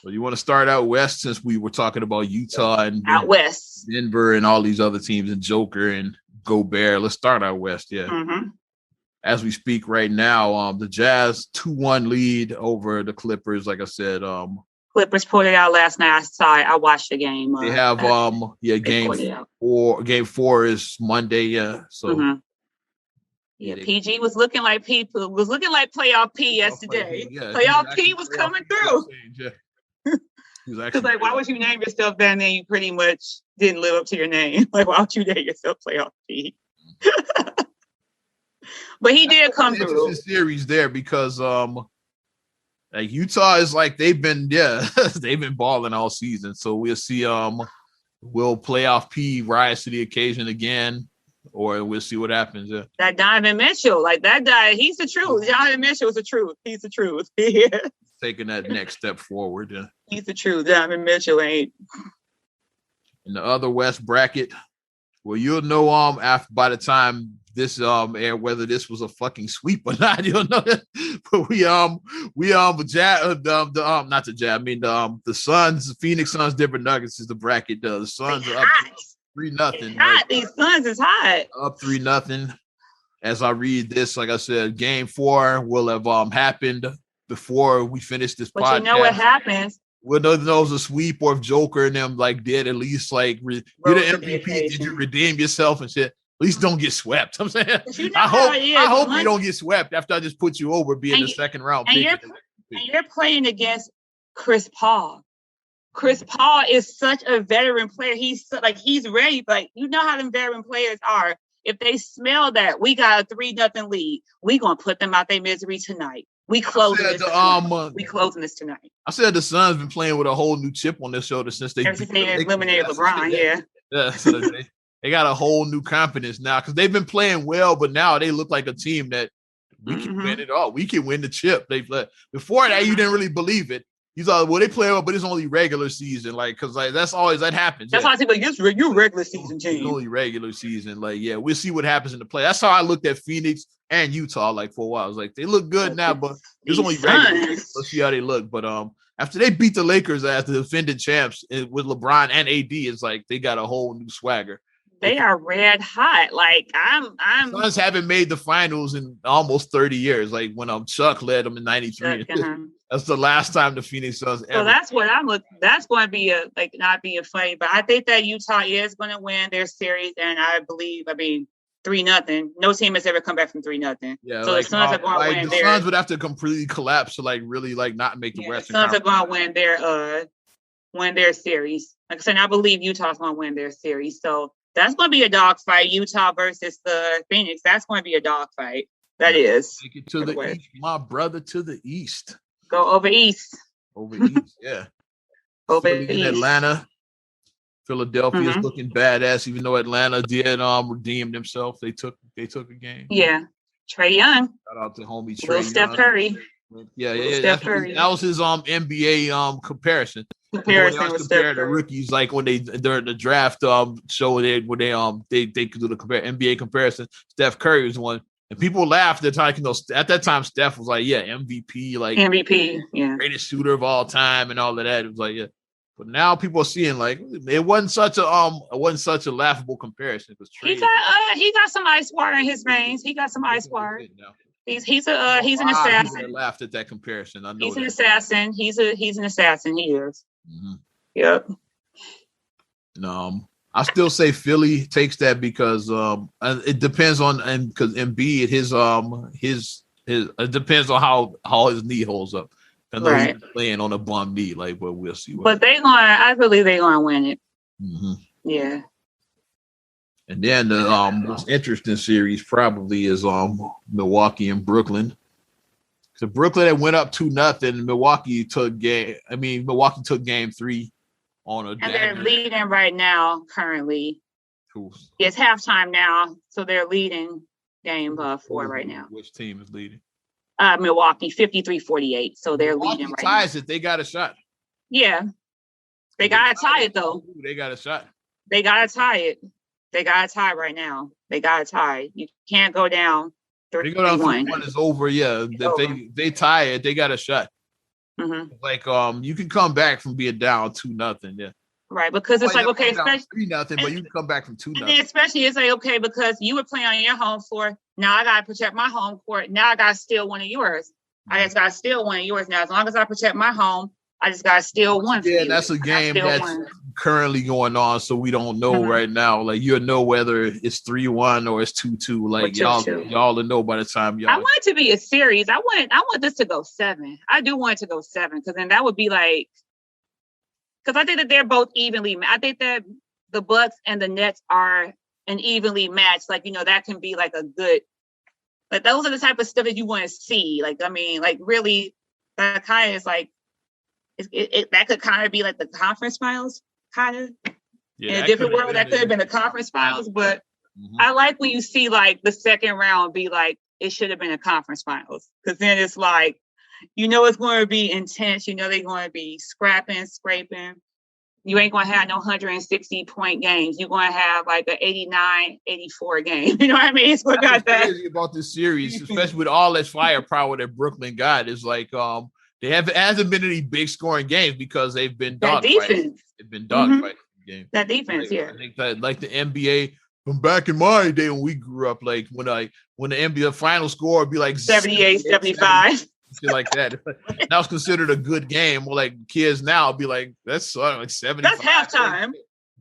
Well, you want to start out west since we were talking about Utah and out west, Denver, and all these other teams, and Joker and Gobert. Let's start out west, yeah. Mm-hmm. As we speak right now, the Jazz 2-1 lead over the Clippers. Like I said, Clippers pulled it out last night. I saw it. I watched the game. They have game 4 is Monday, yeah. So. Mm-hmm. Yeah, PG was looking like playoff P yesterday. Playoff P was coming through. Because like, why would you name yourself that? And then you pretty much didn't live up to your name. Like, why would you name yourself playoff P? But he did come through. It's a series there because like Utah is like they've been balling all season. So we'll see will playoff P rise to the occasion again. Or we'll see what happens. Yeah. That Donovan Mitchell, like that guy, he's the truth. Donovan Mitchell is the truth. He's the truth. Yeah. Taking that next step forward. Yeah. He's the truth. Donovan Mitchell ain't. In the other West bracket, well, you'll know by the time this air whether this was a fucking sweep or not. You'll know. But the Suns, the Phoenix Suns, Denver Nuggets is the bracket. The Suns are up 3-0. Hot. These Suns is hot. Up 3-0. As I read this, like I said, game 4 will have happened before we finish this podcast. But you know what happens? whether it was a sweep or if Joker and them like did at least like you're the MVP, did you redeem yourself and shit? At least don't get swept. I'm saying I hope you don't get swept after I just put you over being the second round pick. And you're playing against Chris Paul. Chris Paul is such a veteran player. He's ready, but you know how them veteran players are. If they smell that we got a 3-0 lead, we gonna put them out their misery tonight. We closing this tonight. I said the Suns been playing with a whole new chip on their shoulder since they eliminated LeBron. Yeah. So they got a whole new confidence now because they've been playing well, but now they look like a team that we can win it all. We can win the chip. Before that, you didn't really believe it. You thought, well, they play well, but it's only regular season, because that happens. That's how I say, like, you're regular season team. It's only regular season, we'll see what happens in the play. That's how I looked at Phoenix and Utah, for a while. I was like, they look good now, but it's only regular. Let's see how they look. But after they beat the Lakers as the defending champs with LeBron and AD, it's like they got a whole new swagger. They are red hot. Suns haven't made the finals in almost 30 years. Like when Chuck led them in '93. That's the last time the Phoenix Suns ever. So that's what I'm looking. That's going to be not being funny, but I think that Utah is going to win their series, and I believe 3-0. No team has ever come back from 3-0. Yeah, so the Suns are going to win. The Suns would have to completely collapse to really not make the Western. The Suns are going to win their series. Like I said, I believe Utah's going to win their series. So that's going to be a dogfight. Utah versus the Phoenix. That's going to be a dogfight. That is. Take it to the east, my brother, to the east. Go over east. Over east, yeah. Over east. In Atlanta. Philadelphia is looking badass, even though Atlanta did redeem themselves. They took a game. Yeah. Trae Young. Shout out to homie Trae Young. Steph Curry. Yeah. That was his NBA comparison. Comparison with Steph Curry. The rookies, like when they during the draft show they could do the NBA comparison. Steph Curry was one. And people laughed at the time, at that time, Steph was like, MVP, greatest shooter of all time and all of that. It was like, yeah. But now people are seeing it wasn't such a laughable comparison. He got some ice water in his veins. He got some ice water. He's an assassin. Laughed at that comparison. I know he's an assassin. He's an assassin. He is. Mm-hmm. Yep. I still say Philly takes that because it depends on because Embiid it depends on how his knee holds up. I know he's playing on a bum knee, but we'll see. But I believe they're going to win it. Mm-hmm. Yeah. And then the most interesting series probably is Milwaukee and Brooklyn. So Brooklyn had went up 2-0. Milwaukee took game 3 on a. And they're leading right now. Currently, cool. It's halftime now, so they're leading game 4 right now. Which team is leading? Milwaukee 53-48. So they're Milwaukee leading right ties now. It. They got a shot. Yeah, they got to tie it though. They got a shot. They got to tie it. They got to tie right now. They got to tie. You can't go down 3-1. They go down 3-1. It's over. Yeah, if they tie it, they got a shot. Mm-hmm. You can come back from being down 2-0. Yeah. Right, because it's okay, especially 3-0, but you can come back from 2-0. And especially it's okay because you were playing on your home floor. Now I gotta protect my home court. Now I gotta steal one of yours. I just gotta steal one of yours. Now as long as I protect my home, I just gotta steal one. Yeah, that's a game that's currently going on, so we don't know right now. You'll know whether it's 3-1 or it's 2-2. Y'all will know by the time y'all. I want it to be a series. I want this to go 7. I do want it to go 7 because then that would be because I think that they're both evenly. I think that the Bucks and the Nets are an evenly matched. That can be a good. Those are the type of stuff that you want to see. Really, that kind of is that could kind of be the conference finals, kind of. Yeah, in a different world, that could have been the conference finals. But I like when you see the second round be it should have been a conference finals because then it's it's going to be intense. They're going to be scrapping, scraping. You ain't going to have no 160-point games. You're going to have an 89-84 game. You know what I mean? It's what got that. Crazy about this series, especially with all that firepower that Brooklyn got, is it hasn't been any big scoring games because they've been dogfighting. They've been dogfighting games. That defense, I think that the NBA from back in my day when we grew up, when the NBA final score would be 78, 75. shit like that. That was considered a good game. Well, like kids now be like, that's like 70. That's halftime.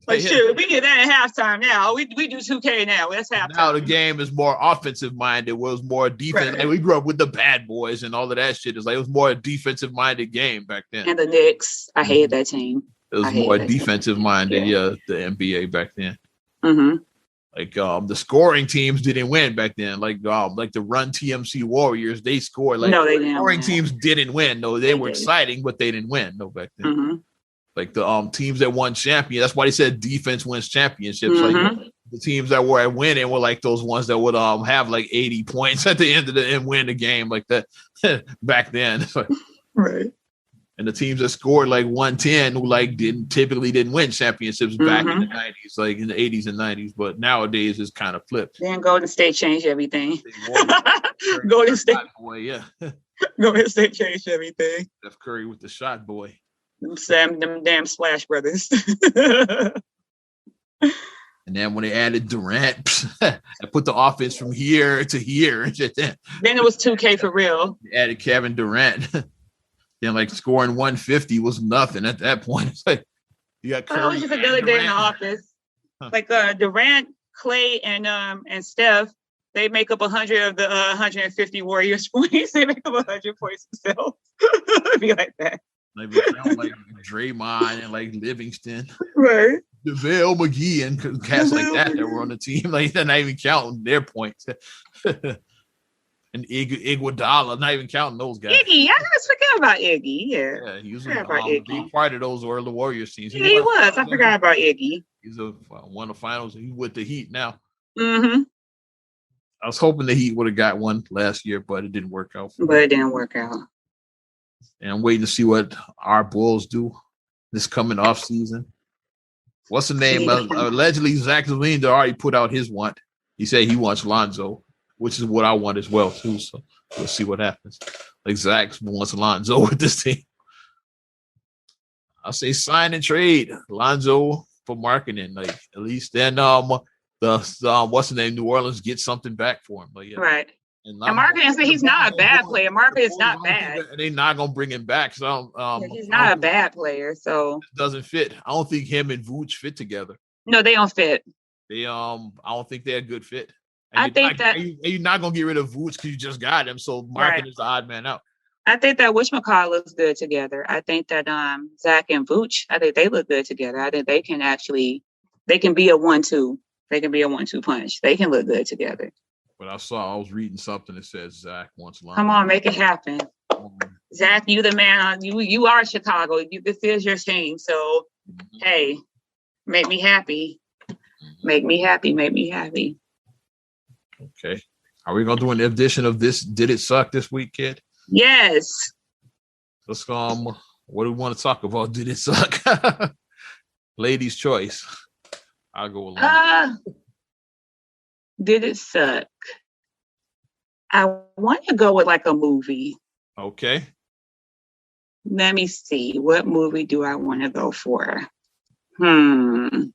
Like shit, we get that at halftime now. We do 2K now. That's halftime. Now the game is more offensive minded. It was more defense. Right. Like we grew up with the Bad Boys and all of that shit. It's like it was more a defensive minded game back then. And the Knicks, I hated that team. It was more defensive minded. Yeah, the NBA back then. Mm-hmm. Like the scoring teams didn't win back then. Like the Run TMC Warriors, they scored. Like no, they didn't. Scoring teams didn't win. No, they were exciting, but they didn't win. No, back then. Mm-hmm. Like the teams that won champion. That's why they said defense wins championships. Mm-hmm. Like the teams that were winning were like those ones that would have like 80 points at the end of and win the game like that back then. Right. And the teams that scored like 110 who like didn't win championships back in the 90s, like in the 80s and 90s. But nowadays it's kind of flipped. Then Golden State changed everything. Golden State, boy, yeah. Golden State changed everything. Steph Curry with the shot boy. Them damn Splash Brothers. And then when they added Durant, I put the offense from here to here. Then it was 2K for real. They added Kevin Durant. Then like scoring 150 was nothing at that point. It's like you got Curry. It was just another day in the office. Like Durant, Clay, and Steph, they make up 100 of the 150 Warriors points. They make up 100 points themselves. It'd be like that. Like Draymond and like Livingston, right? JaVale McGee and cats like that were on the team. Like they're not even counting their points. And Iguodala, not even counting those guys. Iggy, I just forgot about Iggy. Yeah, he was a big part of those early Warriors teams. Yeah, he was. I forgot about Iggy. He's won the finals. He's with the Heat now. Mm-hmm. I was hoping the Heat would have got one last year, but it didn't work out. But it didn't work out. And I'm waiting to see what our Bulls do this coming off season. What's the name? Allegedly, Zach LaVine already put out his want. He said he wants Lonzo, which is what I want as well too. So we'll see what happens. Like Zach wants Lonzo with this team. I'll say sign and trade Lonzo for marketing. Like at least then what's the name? New Orleans get something back for him. But yeah. Right. And marketing said he's not a bad player. Marketing is not bad. They're not gonna bring him back. So he's not a bad player. So it doesn't fit. I don't think him and Vooch fit together. No, they don't fit. They I don't think they're a good fit. I think that you're not gonna get rid of Vooch because you just got him. So marketing is the odd man out. I think that whatchamacallit looks good together. I think that Zach and Vooch, I think they look good together. I think they can be a 1-2. They can be a 1-2 punch. They can look good together. But I was reading something that says Zach wants Lonzo. Come on, make it happen. Zach, you the man. You are Chicago. This is your team. So, hey, make me happy. Make me happy. Make me happy. Okay. Are we going to do an edition of this? Did it suck this week, kid? Yes. Let's what do we want to talk about? Did it suck? Ladies' choice. I'll go along. Did it suck? I want to go with like a movie. Okay. Let me see. What movie do I want to go for? I'm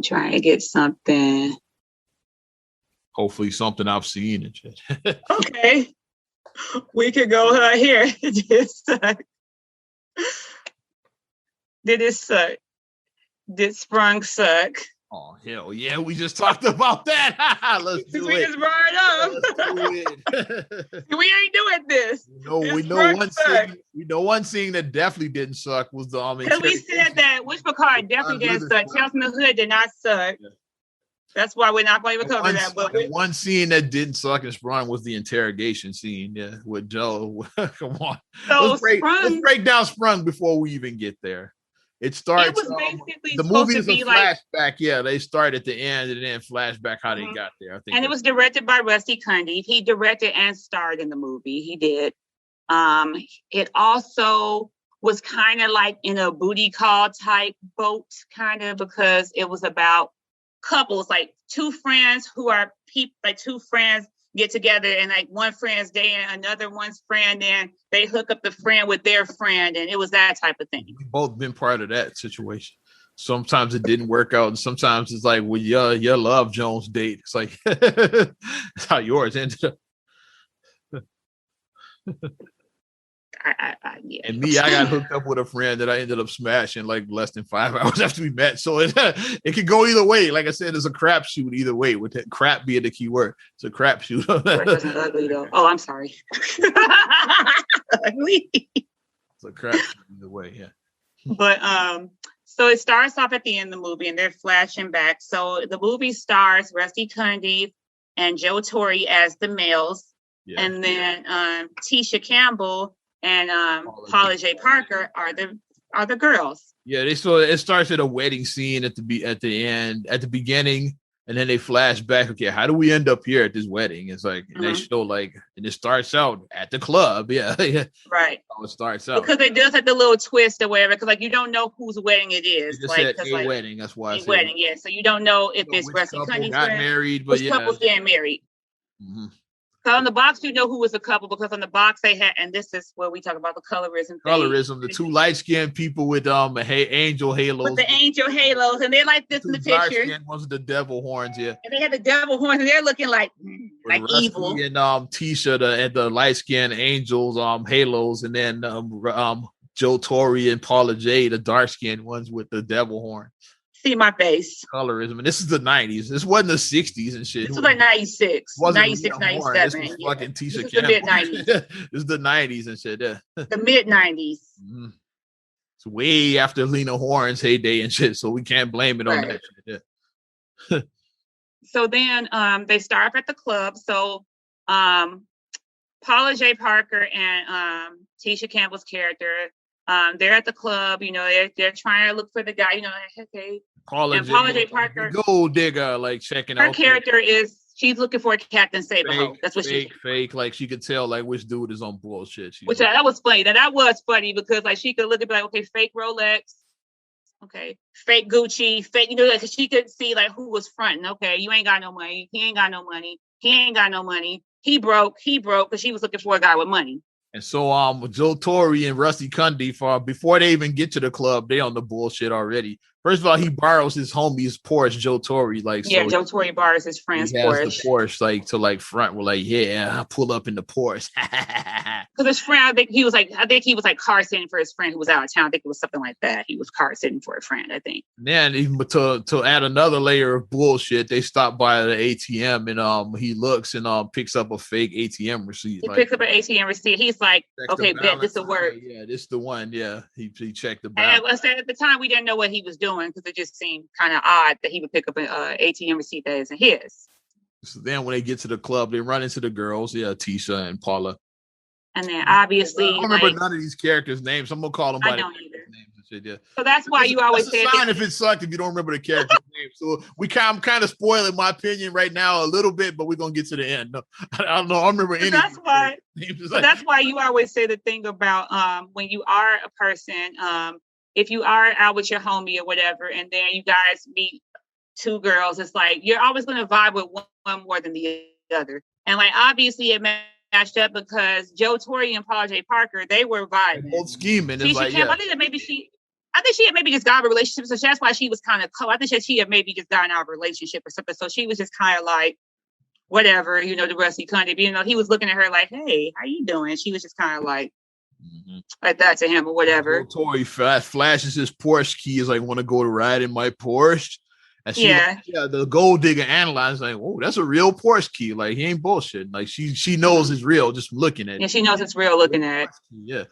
trying to get something. Hopefully something I've seen. Okay. We could go here. Did it suck? Did it suck? Did Sprung suck? Oh, hell yeah. We just talked about that. Let's do it. We just brought it up. We ain't doing this. We know one scene that definitely didn't suck was the because we said that whatchamacallit definitely didn't suck. Tales from the Hood did not suck. Yeah. That's why we're not going to even cover that. But one scene that didn't suck and Sprung was the interrogation scene. Yeah, with Joe. Come on. So let's break down Sprung before we even get there. It starts. It was basically the movie is a flashback. Like, yeah, they start at the end and then flashback how they got there. I think. And it was directed by Rusty Cundiff. He directed and starred in the movie. He did. It also was kind of like in a booty call type boat, kind of because it was about couples, like two friends who are like two friends get together and like one friend's dating another one's friend and they hook up the friend with their friend and it was that type of thing. We've both been part of that situation. Sometimes it didn't work out and sometimes it's like with your Love Jones date. It's like that's how yours ended up. Yeah. And me, I got hooked up with a friend that I ended up smashing like less than 5 hours after we met. So it could go either way. Like I said, it's a crapshoot either way. With that crap being the key word, it's a crapshoot. It wasn't ugly though. Oh, I'm sorry. Ugly. It's a crapshoot either way. Yeah. But so it starts off at the end of the movie, and they're flashing back. So the movie stars Rusty Cundiff and Joe Torre as the males, and then Tisha Campbell and Paula J. Parker are the girls. Yeah, it starts at a wedding scene at the beginning, and then they flash back. Okay, how do we end up here at this wedding? It's like they show and it starts out at the club. Yeah, right. How it starts out because it does like the little twist or whatever. Because like you don't know whose wedding it is. It said a wedding. That's why. Wedding. Yeah, so you don't know if it's Rusty Cundiff got married, but which couple's getting married. Mm-hmm. So on the box, you know who was a couple because on the box they had, and this is where we talk about the colorism. The two light-skinned people with angel halos. With the angel halos, and they're like this in the picture. Ones with the devil horns, yeah. And they had the devil horns, and they're looking like evil. And Tisha, the light-skinned angels, halos, and then Joe Torre and Paula J, the dark-skinned ones with the devil horn. See my face. Colorism. And this is the 90s. This wasn't the 60s and shit. This was like 96, 96, 97. This was fucking Tisha Campbell. The mid-90s. This is the 90s and shit. Yeah. The mid-90s. Mm-hmm. It's way after Lena Horne's heyday and shit, so we can't blame it on that shit. Yeah. So then they start up at the club. So Paula J. Parker and Tisha Campbell's character, they're at the club, they're trying to look for the guy, okay. Paula J. Parker, gold digger, like checking out. Her character she's looking for Captain Saberho. That's what she's fake. Like she could tell like which dude is on bullshit. That was funny. That was funny because like she could look at like, okay, fake Rolex, okay, fake Gucci, fake, because she could see like who was fronting. Okay, you ain't got no money. He ain't got no money. He ain't got no money. He broke because she was looking for a guy with money. And so Joe Torre and Rusty Cundiff, before they even get to the club, they on the bullshit already. First of all, he borrows his homie's Porsche, Joe Torre. Joe Torre borrows his friend's Porsche. The Porsche, to front. We're like, yeah, I pull up in the Porsche. Because his friend, I think he was like car sitting for his friend who was out of town. I think it was something like that. He was car sitting for a friend, I think. Then even to add another layer of bullshit, they stop by the ATM and he looks and picks up a fake ATM receipt. He picks up an ATM receipt. He's like, okay, bet this will work. Yeah, this is the one. Yeah, he checked the balance. And I said at the time we didn't know what he was doing because it just seemed kind of odd that he would pick up an ATM receipt that isn't his. So then when they get to the club, they run into the girls, Tisha and Paula. And then obviously, I don't remember none of these characters' names. I'm gonna call them by their names and shit. Yeah. So that's why you always say sign if it sucked if you don't remember the character's name. So I'm kind of spoiling my opinion right now a little bit, but we're gonna get to the end. No, I don't know. I don't remember any. That's why. That's why you always say the thing about when you are a person, if you are out with your homie or whatever, and then you guys meet two girls, it's like you're always gonna vibe with one more than the other. And like obviously it matched up because Joe Torre and Paula J. Parker, they were vibing. Old scheming. I think she had maybe just got out of a relationship, so that's why she was kind of cold. I think she had maybe just gotten out of a relationship or something, so she was just kind of like, whatever, the Rusty Cundiff, he was looking at her like, hey, how you doing? She was just kind of like that to him or whatever. Torre flashes his Porsche keys, like, want to go to ride in my Porsche. And the gold digger analyzes like, oh, that's a real Porsche key. Like, he ain't bullshit. Like, she knows it's real just looking at it. Yeah, she knows it's real looking at it. Yeah.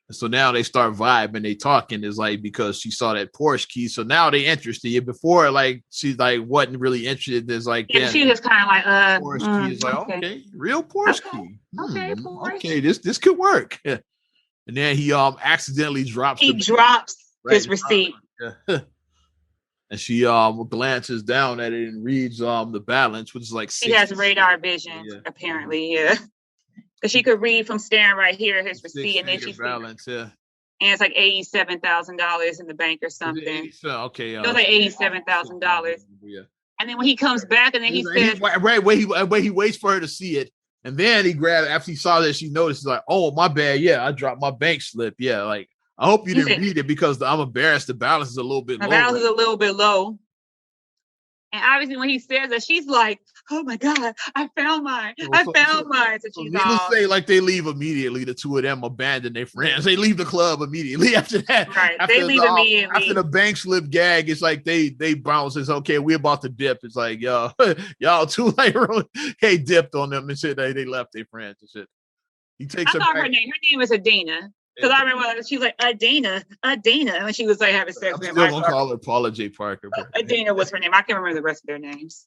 And so now they start vibing, they talking is like because she saw that Porsche key. So now they interested. Before, like, she like wasn't really interested. There's like, she was kind of like, Porsche key is like, okay, real Porsche key. Okay, Porsche. Okay, this could work. Yeah. And then he accidentally drops. He drops his receipt. Yeah. And she glances down at it and reads the balance, which is like 60. She has radar vision, apparently, because she could read from staring right here at his receipt, and then she balance, and it's like $87,000 in the bank or something. Okay, it was like $87,000. Yeah. And then when he comes back, and then he says, where he waits for her to see it, and then he grabbed after he saw that she noticed, like, oh my bad, I dropped my bank slip, like. I hope you didn't read it because I'm embarrassed. The balance is a little bit low. The balance is a little bit low. And obviously, when he says that, she's like, "Oh my God, I found mine! I found mine!" So she's needless to say, like they leave immediately. The two of them abandon their friends. They leave the club immediately after that. Right, after they leave immediately. After the bank slip gag, it's like they bounce. It's okay. We're about to dip. It's like y'all too late. Hey, dipped on them and shit. They left their friends and shit. He takes. I thought her name was Adina. Because I remember she was like, Adina, when she was like having sex with him. I'm still gonna call her Paula J. Parker. Adina was her name. I can't remember the rest of their names.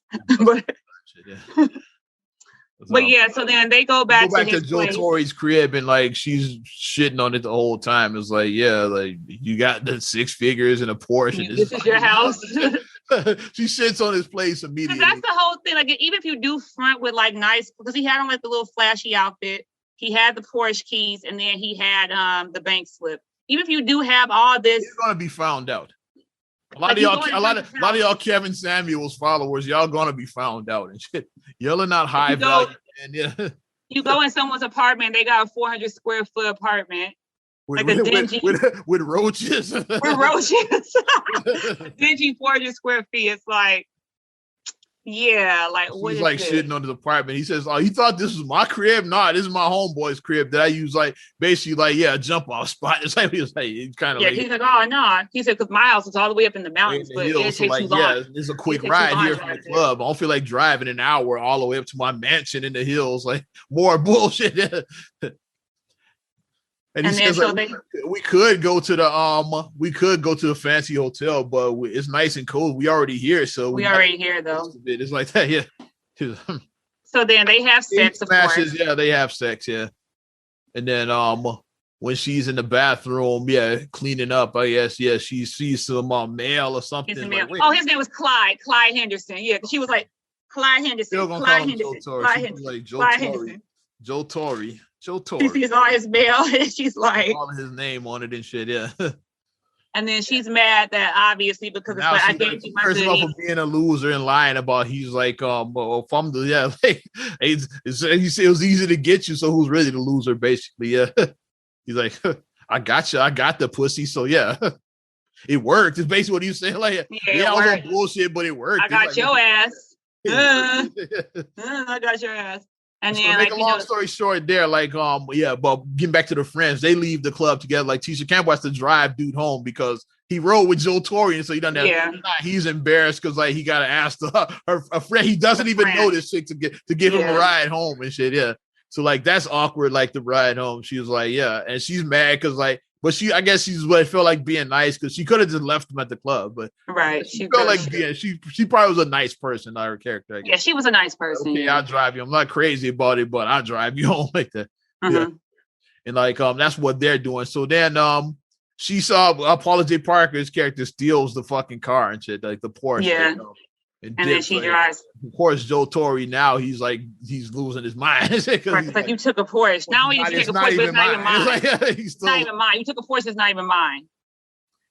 But yeah, so then they go back to Joe Torre's crib and like she's shitting on it the whole time. It's like, yeah, like you got the 6 figures and a Porsche. This is your house. She sits on his place immediately. That's the whole thing. Like even if you do front with like nice, because he had on like the little flashy outfit. He had the Porsche keys, and then he had the bank slip. Even if you do have all this, it's gonna be found out. A lot of y'all Kevin Samuels followers, y'all gonna be found out and shit. Y'all are not high value. You go in someone's apartment, they got a 400 square foot apartment. With roaches. With roaches. Dingy 400 square feet. It's like, yeah, like what he's is like this? shitting on his apartment. He says, "Oh, you thought this was my crib? Nah, this is my homeboy's crib that I use like basically like a jump off spot." It's like he's kind of he's like, "Oh no," he said, "because my house is all the way up in the mountains, but it takes too long." It's a quick ride here from the club. I don't feel like driving an hour all the way up to my mansion in the hills. Like more bullshit. And he says, we could go to the fancy hotel, but it's nice and cold. We already here, so we already here though. It's like that, yeah. So then they have sex, of course. Yeah, they have sex, yeah. And then when she's in the bathroom, cleaning up, I guess, she sees some mail or something. Like, his name was Clyde Henderson. Yeah, she was like Clyde Henderson. Joe Torre. She sees all his mail and she's like all his name on it and shit, yeah. And then she's mad that obviously because now it's like I gave you my goodies. For being a loser and lying about he's like from the he said it was easy to get you, so who's really the loser basically, yeah. He's like, I got you, I got the pussy, so yeah. It worked. It's basically what he's saying. Like, I was on bullshit, but it worked. I got your ass. I got your ass. And then, make a long story short, there, like, but getting back to the friends, they leave the club together. Like, Tisha Campbell has to drive dude home because he rode with Joe Torre, and so he doesn't have. He's embarrassed because like he got to ask a friend. He doesn't even know this chick to give him a ride home and shit. Yeah, so like that's awkward. Like the ride home, she was like, and she's mad because like. But I guess she's what it felt like being nice because she could have just left him at the club. But she felt like being she probably was a nice person, not her character. I guess. Yeah, she was a nice person. Okay, I'll drive you. I'm not crazy about it, but I'll drive you home like that. Mm-hmm. Yeah. And like that's what they're doing. So then she saw Paula J. Parker's character steals the fucking car and shit, like the Porsche. Yeah. And then she drives. Of course, Joe Torre now he's losing his mind. Like you took a Porsche. Now you take a Porsche, but it's not even mine. It's not even mine. You took a Porsche, it's not even mine.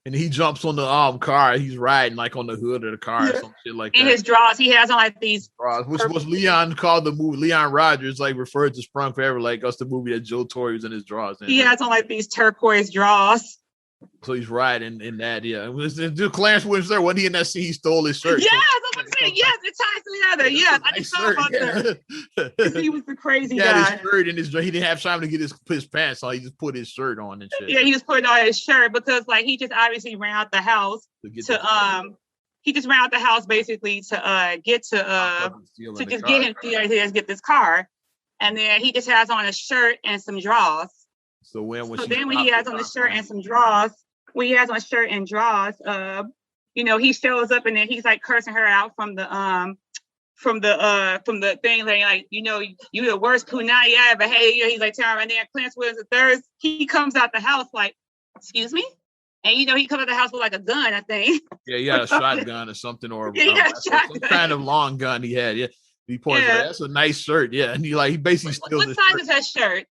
And he jumps on the car. He's riding like on the hood of the car or some shit like that. In his drawers, he has on like these. Which was Leon called the movie. Leon Rogers like referred to Sprung Forever like us the movie that Joe Torre was in his drawers. He has on like these turquoise drawers. So he's riding in that, yeah. Clarence Williams there, wasn't he in that scene? He stole his shirt. Yes, I'm saying yes, it ties together. Yes, I just saw about that. He was the crazy guy. His shirt in his he didn't have time to get his pants on. He just put his shirt on and shit. Yeah, he was putting on his shirt because like he just obviously ran out the house he just ran out the house basically to get this car. And then he just has on a shirt and some drawers. So when he has on the shirt and some drawers, he shows up and then he's like cursing her out from the thing, like, you the worst punani I ever had. He's like telling her, and then Clarence Williams III, he comes out the house like, excuse me? And he comes out the house with like a gun, I think. Yeah, he had a shotgun or something, or some kind of long gun he had. Yeah. He points out, that's a nice shirt. Yeah. And he basically steals what size is that shirt?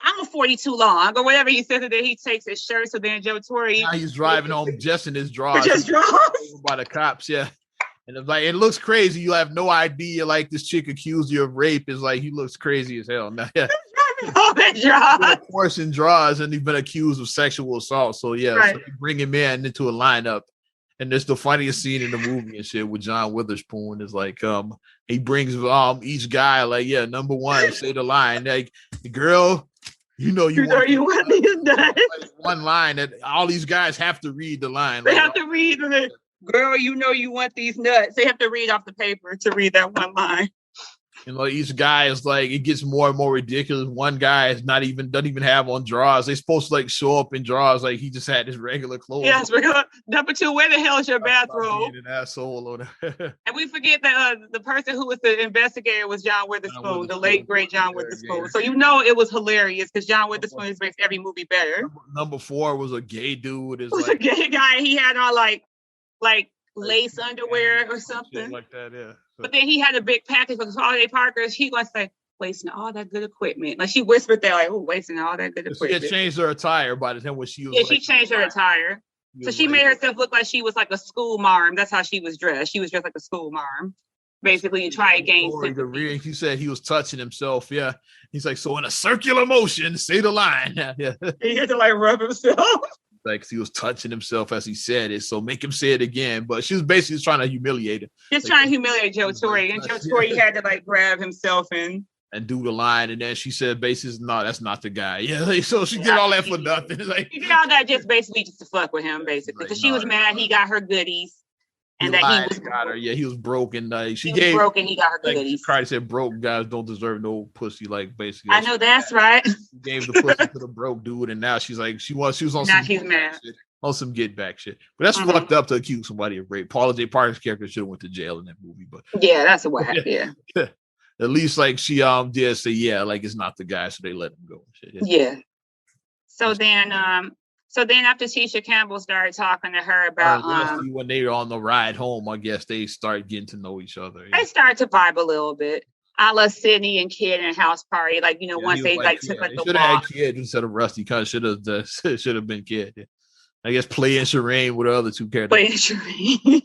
I'm a 42 long or whatever he says, that he takes his shirt. So then Joe Torre, now he's driving home just in his drawers, by the cops. Yeah, and it's like it looks crazy. You have no idea. Like this chick accused you of rape is like he looks crazy as hell. Now, yeah, of course in drawers, and he's been accused of sexual assault. So yeah, so you bring him into a lineup, And it's the funniest scene in the movie and shit with John Witherspoon is like he brings each guy like, yeah, number one, say the line like, girl, you know you want these nuts. Like one line that all these guys have to read the line. They have to read the girl, you know you want these nuts. They have to read off the paper to read that one line. And like each guy is like, it gets more and more ridiculous. One guy is doesn't even have on drawers. They're supposed to like show up in drawers like he just had his regular clothes. Yes, because number two, where the hell is your bathrobe? An asshole on and we forget that the person who was the investigator was John Witherspoon, the late great John Witherspoon. So you know it was hilarious because John Witherspoon makes every movie better. Number four was a gay dude. It was like, a gay guy. He had on like lace underwear or something like that. Yeah. But then he had a big package because Holiday Parker. She gonna say wasting all that good equipment. Like she whispered that, like, "Oh, wasting all that good equipment." She had changed her attire by the time when she was. Yeah, she changed her attire. So she made herself look like she was like a school marm. That's how she was dressed. She was dressed like a school marm. Basically, to try to gain sympathy. He said he was touching himself. Yeah, he's like, so in a circular motion, say the line. Yeah, he had to like rub himself. Like he was touching himself as he said it, so make him say it again. But she was basically just trying to humiliate him. Just trying to humiliate Joe Torre, and Joe Torre had to like grab himself and do the line, and then she said, "Basically, no, that's not the guy." Yeah, so she did all that for nothing. Like she did all that just to fuck with him, basically, because she was mad he got her goodies, and that he was got her. Yeah, he was broken. Like he was broken. He got her goodies. Cardi said, "Broke guys don't deserve no pussy." Like basically, I know that's right. She gave the pussy to the broke dude, and now she's like, she was on. Now she's mad. Shit. On some get back shit, but that's fucked up to accuse somebody of rape. Paula J. Parker's character should have went to jail in that movie, but yeah, that's what happened. Yeah, at least like she did say like it's not the guy, so they let him go. Shit. Yeah. So then after Tisha Campbell started talking to her about when they were on the ride home, I guess they start getting to know each other. They start to vibe a little bit. I love Sydney and Kid and House Party, like once they like took like the walk. Should have had Kid instead of Rusty. Kind of should have been Kid. Yeah. I guess Play and Shireen with the other two characters. Play and Shireen.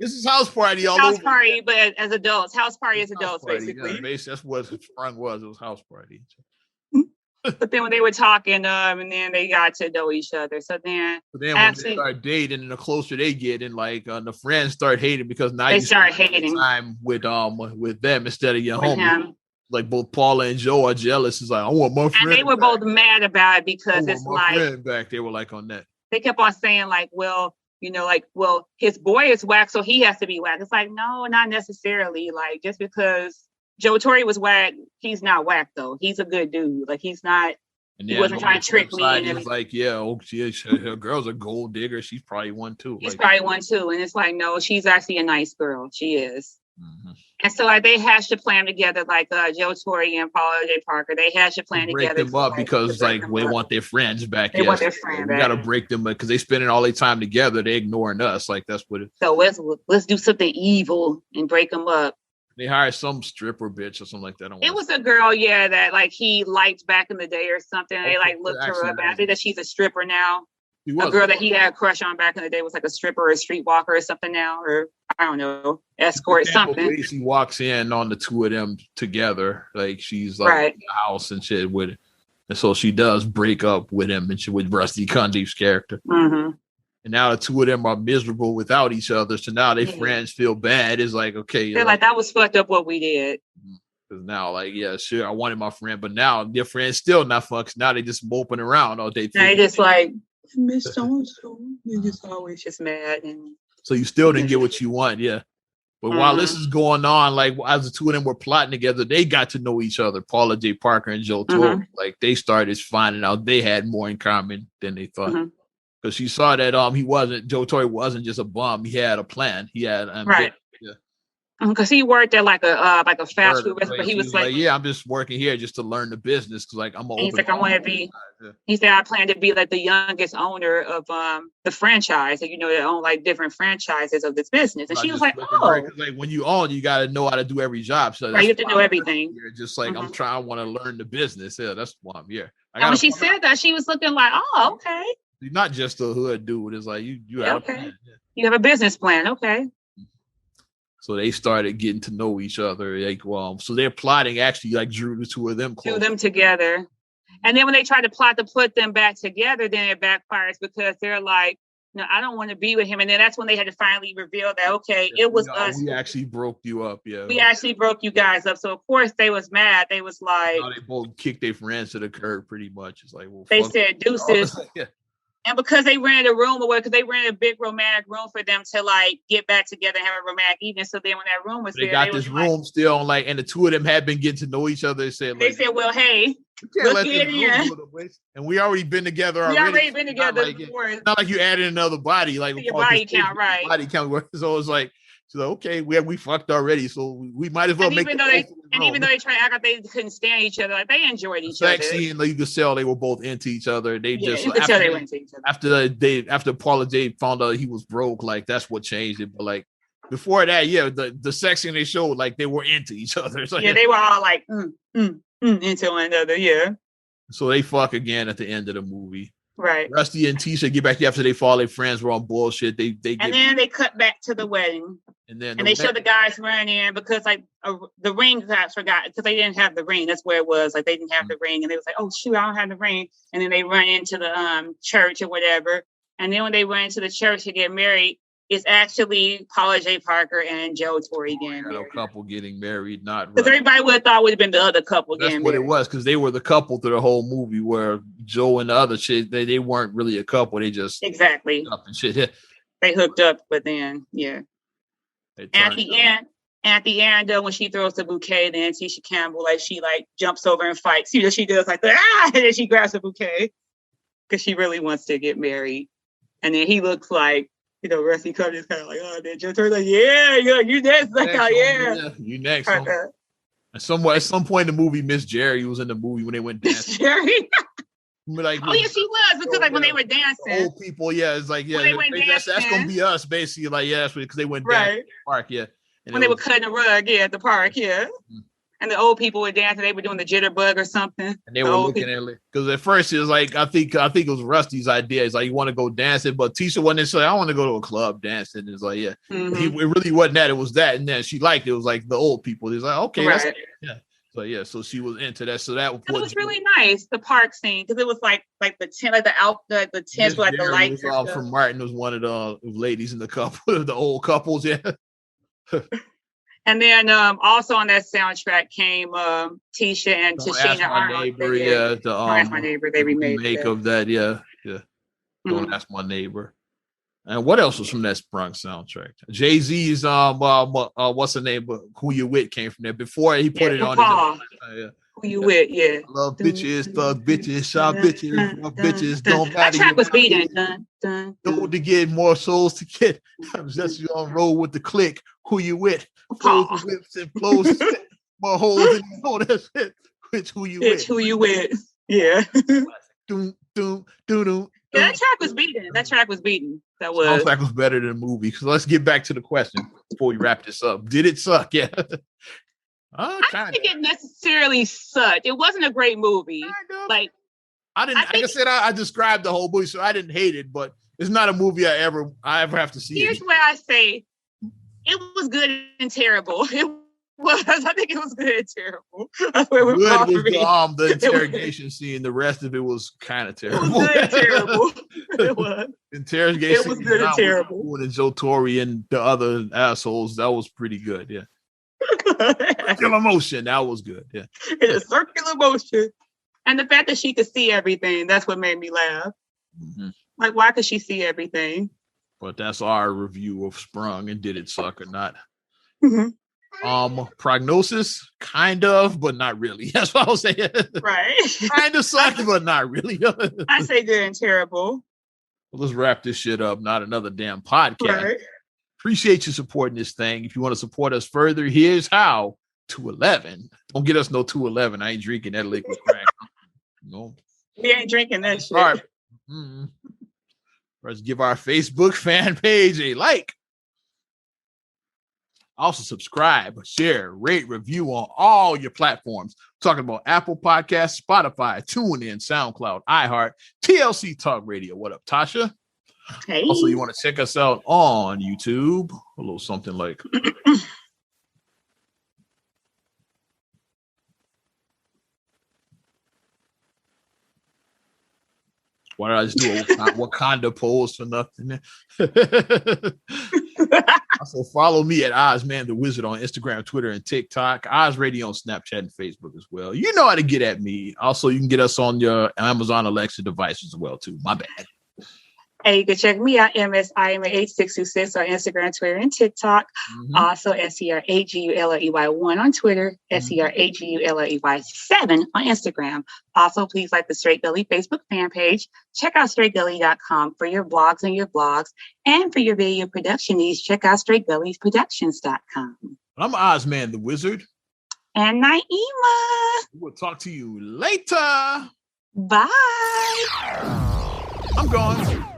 This is House Party. House Party, but as adults. House Party as adults, basically. Yeah, that's what Sprung was. It was House Party. But then when they were talking, and then they got to know each other. So then when they start dating, and the closer they get, and like the friends start hating because now they start hating time with them instead of your homie. Like both Paula and Joe are jealous. It's like, I want my friend. And they were both mad about it because it's like friend back. They were like on that. They kept on saying like, well, his boy is whack, so he has to be whack. It's like, no, not necessarily. Like just because Joe Torre was whack, he's not whack though. He's a good dude. Like he's not. He wasn't trying to trick me. And it's like, her girl's a gold digger. She's probably one too. She's probably one too. And it's like, no, she's actually a nice girl. She is. Mm-hmm. And so they hashed a plan together, like Joe Torre and Paula J. Parker. They hashed a plan together. Break them up because like they want their friends back. They want their friends back. We gotta break them up because they spending all their time together. They ignoring us. Like that's what it. So let's do something evil and break them up. They hired some stripper bitch or something like that. It was a girl, that like he liked back in the day or something. They like looked her up. I think that she's a stripper now. A girl that he had a crush on back in the day was like a stripper or a streetwalker or something now, or I don't know, escort something. She walks in on the two of them together, like she's like in the house and shit with it. And so she does break up with him and with Rusty Cundiff's character. Mm-hmm. And now the two of them are miserable without each other. So now their friends feel bad. It's like, okay. They're like, that was fucked up what we did. Because now, like, yeah, sure, I wanted my friend, but now their friend's still not fucks. Now they just moping around all day. They just like, Miss so-and-so. You're just always just mad. And so you still didn't get what you want, yeah. But while this is going on, like as the two of them were plotting together, they got to know each other, Paula J. Parker and Joe Torre. Like they started finding out they had more in common than they thought. Because she saw that Joe Torre wasn't just a bum. He had a plan. He had right. Because he worked at like a fast food restaurant. He was like, yeah, I'm just working here just to learn the business. Because like he's like, I want to be. He said, I plan to be like the youngest owner of the franchise. They own like different franchises of this business. And she was like, oh, like when you own, you got to know how to do every job. So you have to know everything. You're just like I want to learn the business. Yeah, that's why I'm here. And when she said that, she was looking like, oh, okay. You're not just a hood dude. It's like you have a plan. Yeah. You have a business plan, okay. So they started getting to know each other. Like, so they're plotting actually like drew the two of them close. Two of them together. And then when they try to plot to put them back together, then it backfires because they're like, no, I don't want to be with him. And then that's when they had to finally reveal that, okay, it was us. We actually broke you up. Yeah. We actually broke you guys up. So, of course, they was mad. They was like. They both kicked their friends to the curb pretty much. It's like, well, they said deuces. Yeah. And because they rented a room away, because they rented a big romantic room for them to like get back together and have a romantic evening. So then when that room was they there, got this room still like, and the two of them had been getting to know each other. They said, well, hey, let's get in. And we already been together already. We already been together before. It's not like you added another body, like your body count, right? Body count. So it's like, okay, we fucked already, so we might as well make. Even though they tried to act like they couldn't stand each other, like they enjoyed each other. Scene, like you could tell they were both into each other. They just you could tell they were into each other. After Paula J found out he was broke, like that's what changed it. But like before that, the sex scene they showed, like they were into each other. Like, they were all like into one another. Yeah. So they fuck again at the end of the movie. Right. Rusty and Tisha get back after they fall. Their friends were on bullshit. Then they cut back to the wedding. And they show the guys running in because like the ring guys forgot because they didn't have the ring. That's where it was. Like they didn't have the ring, and they was like, "Oh shoot, I don't have the ring." And then they run into the church or whatever. And then when they went into the church to get married, it's actually Paula J. Parker and Joe Torre getting married. A couple getting married, not because everybody would have thought would have been the other couple. That's what it was because they were the couple through the whole movie. Where Joe and the other shit, they weren't really a couple. They just exactly up and shit. They hooked up, but then at the end, when she throws the bouquet, then Tisha Campbell, like she like jumps over and fights. She does like the and then she grabs the bouquet because she really wants to get married. And then he looks like Rusty Cutler is kind of like, oh, then Joe Torre's like, yeah, you next, like, oh yeah, you next. At some point in the movie, Miss Jerry was in the movie when they went dancing. Jerry. Like, she was because like when they were dancing, old people, it's like that's gonna be us basically, like that's because they went down to the park, and when they were cutting the rug, at the park, and the old people were dancing, they were doing the jitterbug or something, and they were looking at it because at first it was like I think it was Rusty's idea. It's like you want to go dancing, but Tisha wasn't so I want to go to a club dancing. It's like it really wasn't that. It was that, and then she liked it. It was like the old people. It's like okay, so she was into that. So that was really nice. The park scene because it was like the tent, like the tents with like the lights. From Martin was one of the ladies in the couple, the old couples. And then also on that soundtrack came Tisha and Tashina Arnold. Don't Ask My Neighbor. They remake of that. Don't Ask My Neighbor. And what else was from that Sprung soundtrack? Jay-Z's what's the name? Who You With came from there before he put it on. Who You With? Yeah. Love bitches, thug bitches, shy bitches, rough bitches. Don't matter. That track was beating. Don't to get more souls to get. I'm just on roll with the click. Who You With? Flows whips and flows. More holes in the hole. That's it. It's Who You With. It's Who You With. Yeah. Doom, doom, doom, doom. Yeah, that track was beating. That soundtrack was better than the movie. So let's get back to the question before we wrap this up. Did it suck? Yeah. I don't think it necessarily sucked. It wasn't a great movie. Like I described the whole movie, so I didn't hate it, but it's not a movie I ever have to see. Here's where I say it was good and terrible. It was. I think it was good and terrible. That's where we're good was the interrogation scene. The rest of it was kind of terrible. It was good and terrible. It was. Interrogation. It was good and terrible. And Joe Torre and the other assholes. That was pretty good. Yeah. Circular motion. That was good. Yeah. It's a circular motion. And the fact that she could see everything, that's what made me laugh. Mm-hmm. Like, why could she see everything? But that's our review of Sprung and did it suck or not. Mm-hmm. Prognosis, kind of, but not really. That's what I was saying. Right. Kind of sucked, but not really. I say good and terrible. Well, let's wrap this shit up. Not another damn podcast. Right. Appreciate you supporting this thing. If you want to support us further, here's how. 211. Don't get us no 211. I ain't drinking that liquid crack. No. We ain't drinking that shit. All right. Mm-hmm. Let's give our Facebook fan page a like. Also subscribe, share, rate, review on all your platforms. I'm talking about Apple Podcasts, Spotify, TuneIn, SoundCloud, iHeart, TLC Talk Radio. What up, Tasha? Hey. Also, you want to check us out on YouTube. A little something like... Why did I just do a Wakanda pose for nothing? Also, follow me at Ozman the Wizard on Instagram, Twitter, and TikTok. Oz Radio on Snapchat and Facebook as well. You know how to get at me. Also, you can get us on your Amazon Alexa devices as well, too. My bad. And you can check me out, MSIMA8626 on Instagram, Twitter, and TikTok. Also, SCRAGULLEY1 on Twitter, SCRAGULLEY7 on Instagram. Also, please like the Straight Gully Facebook fan page. Check out straightgully.com for your blogs and your vlogs. And for your video production needs, check out straightgullyproductions.com. I'm Ozman the Wizard. And Naima. We'll talk to you later. Bye. I'm gone.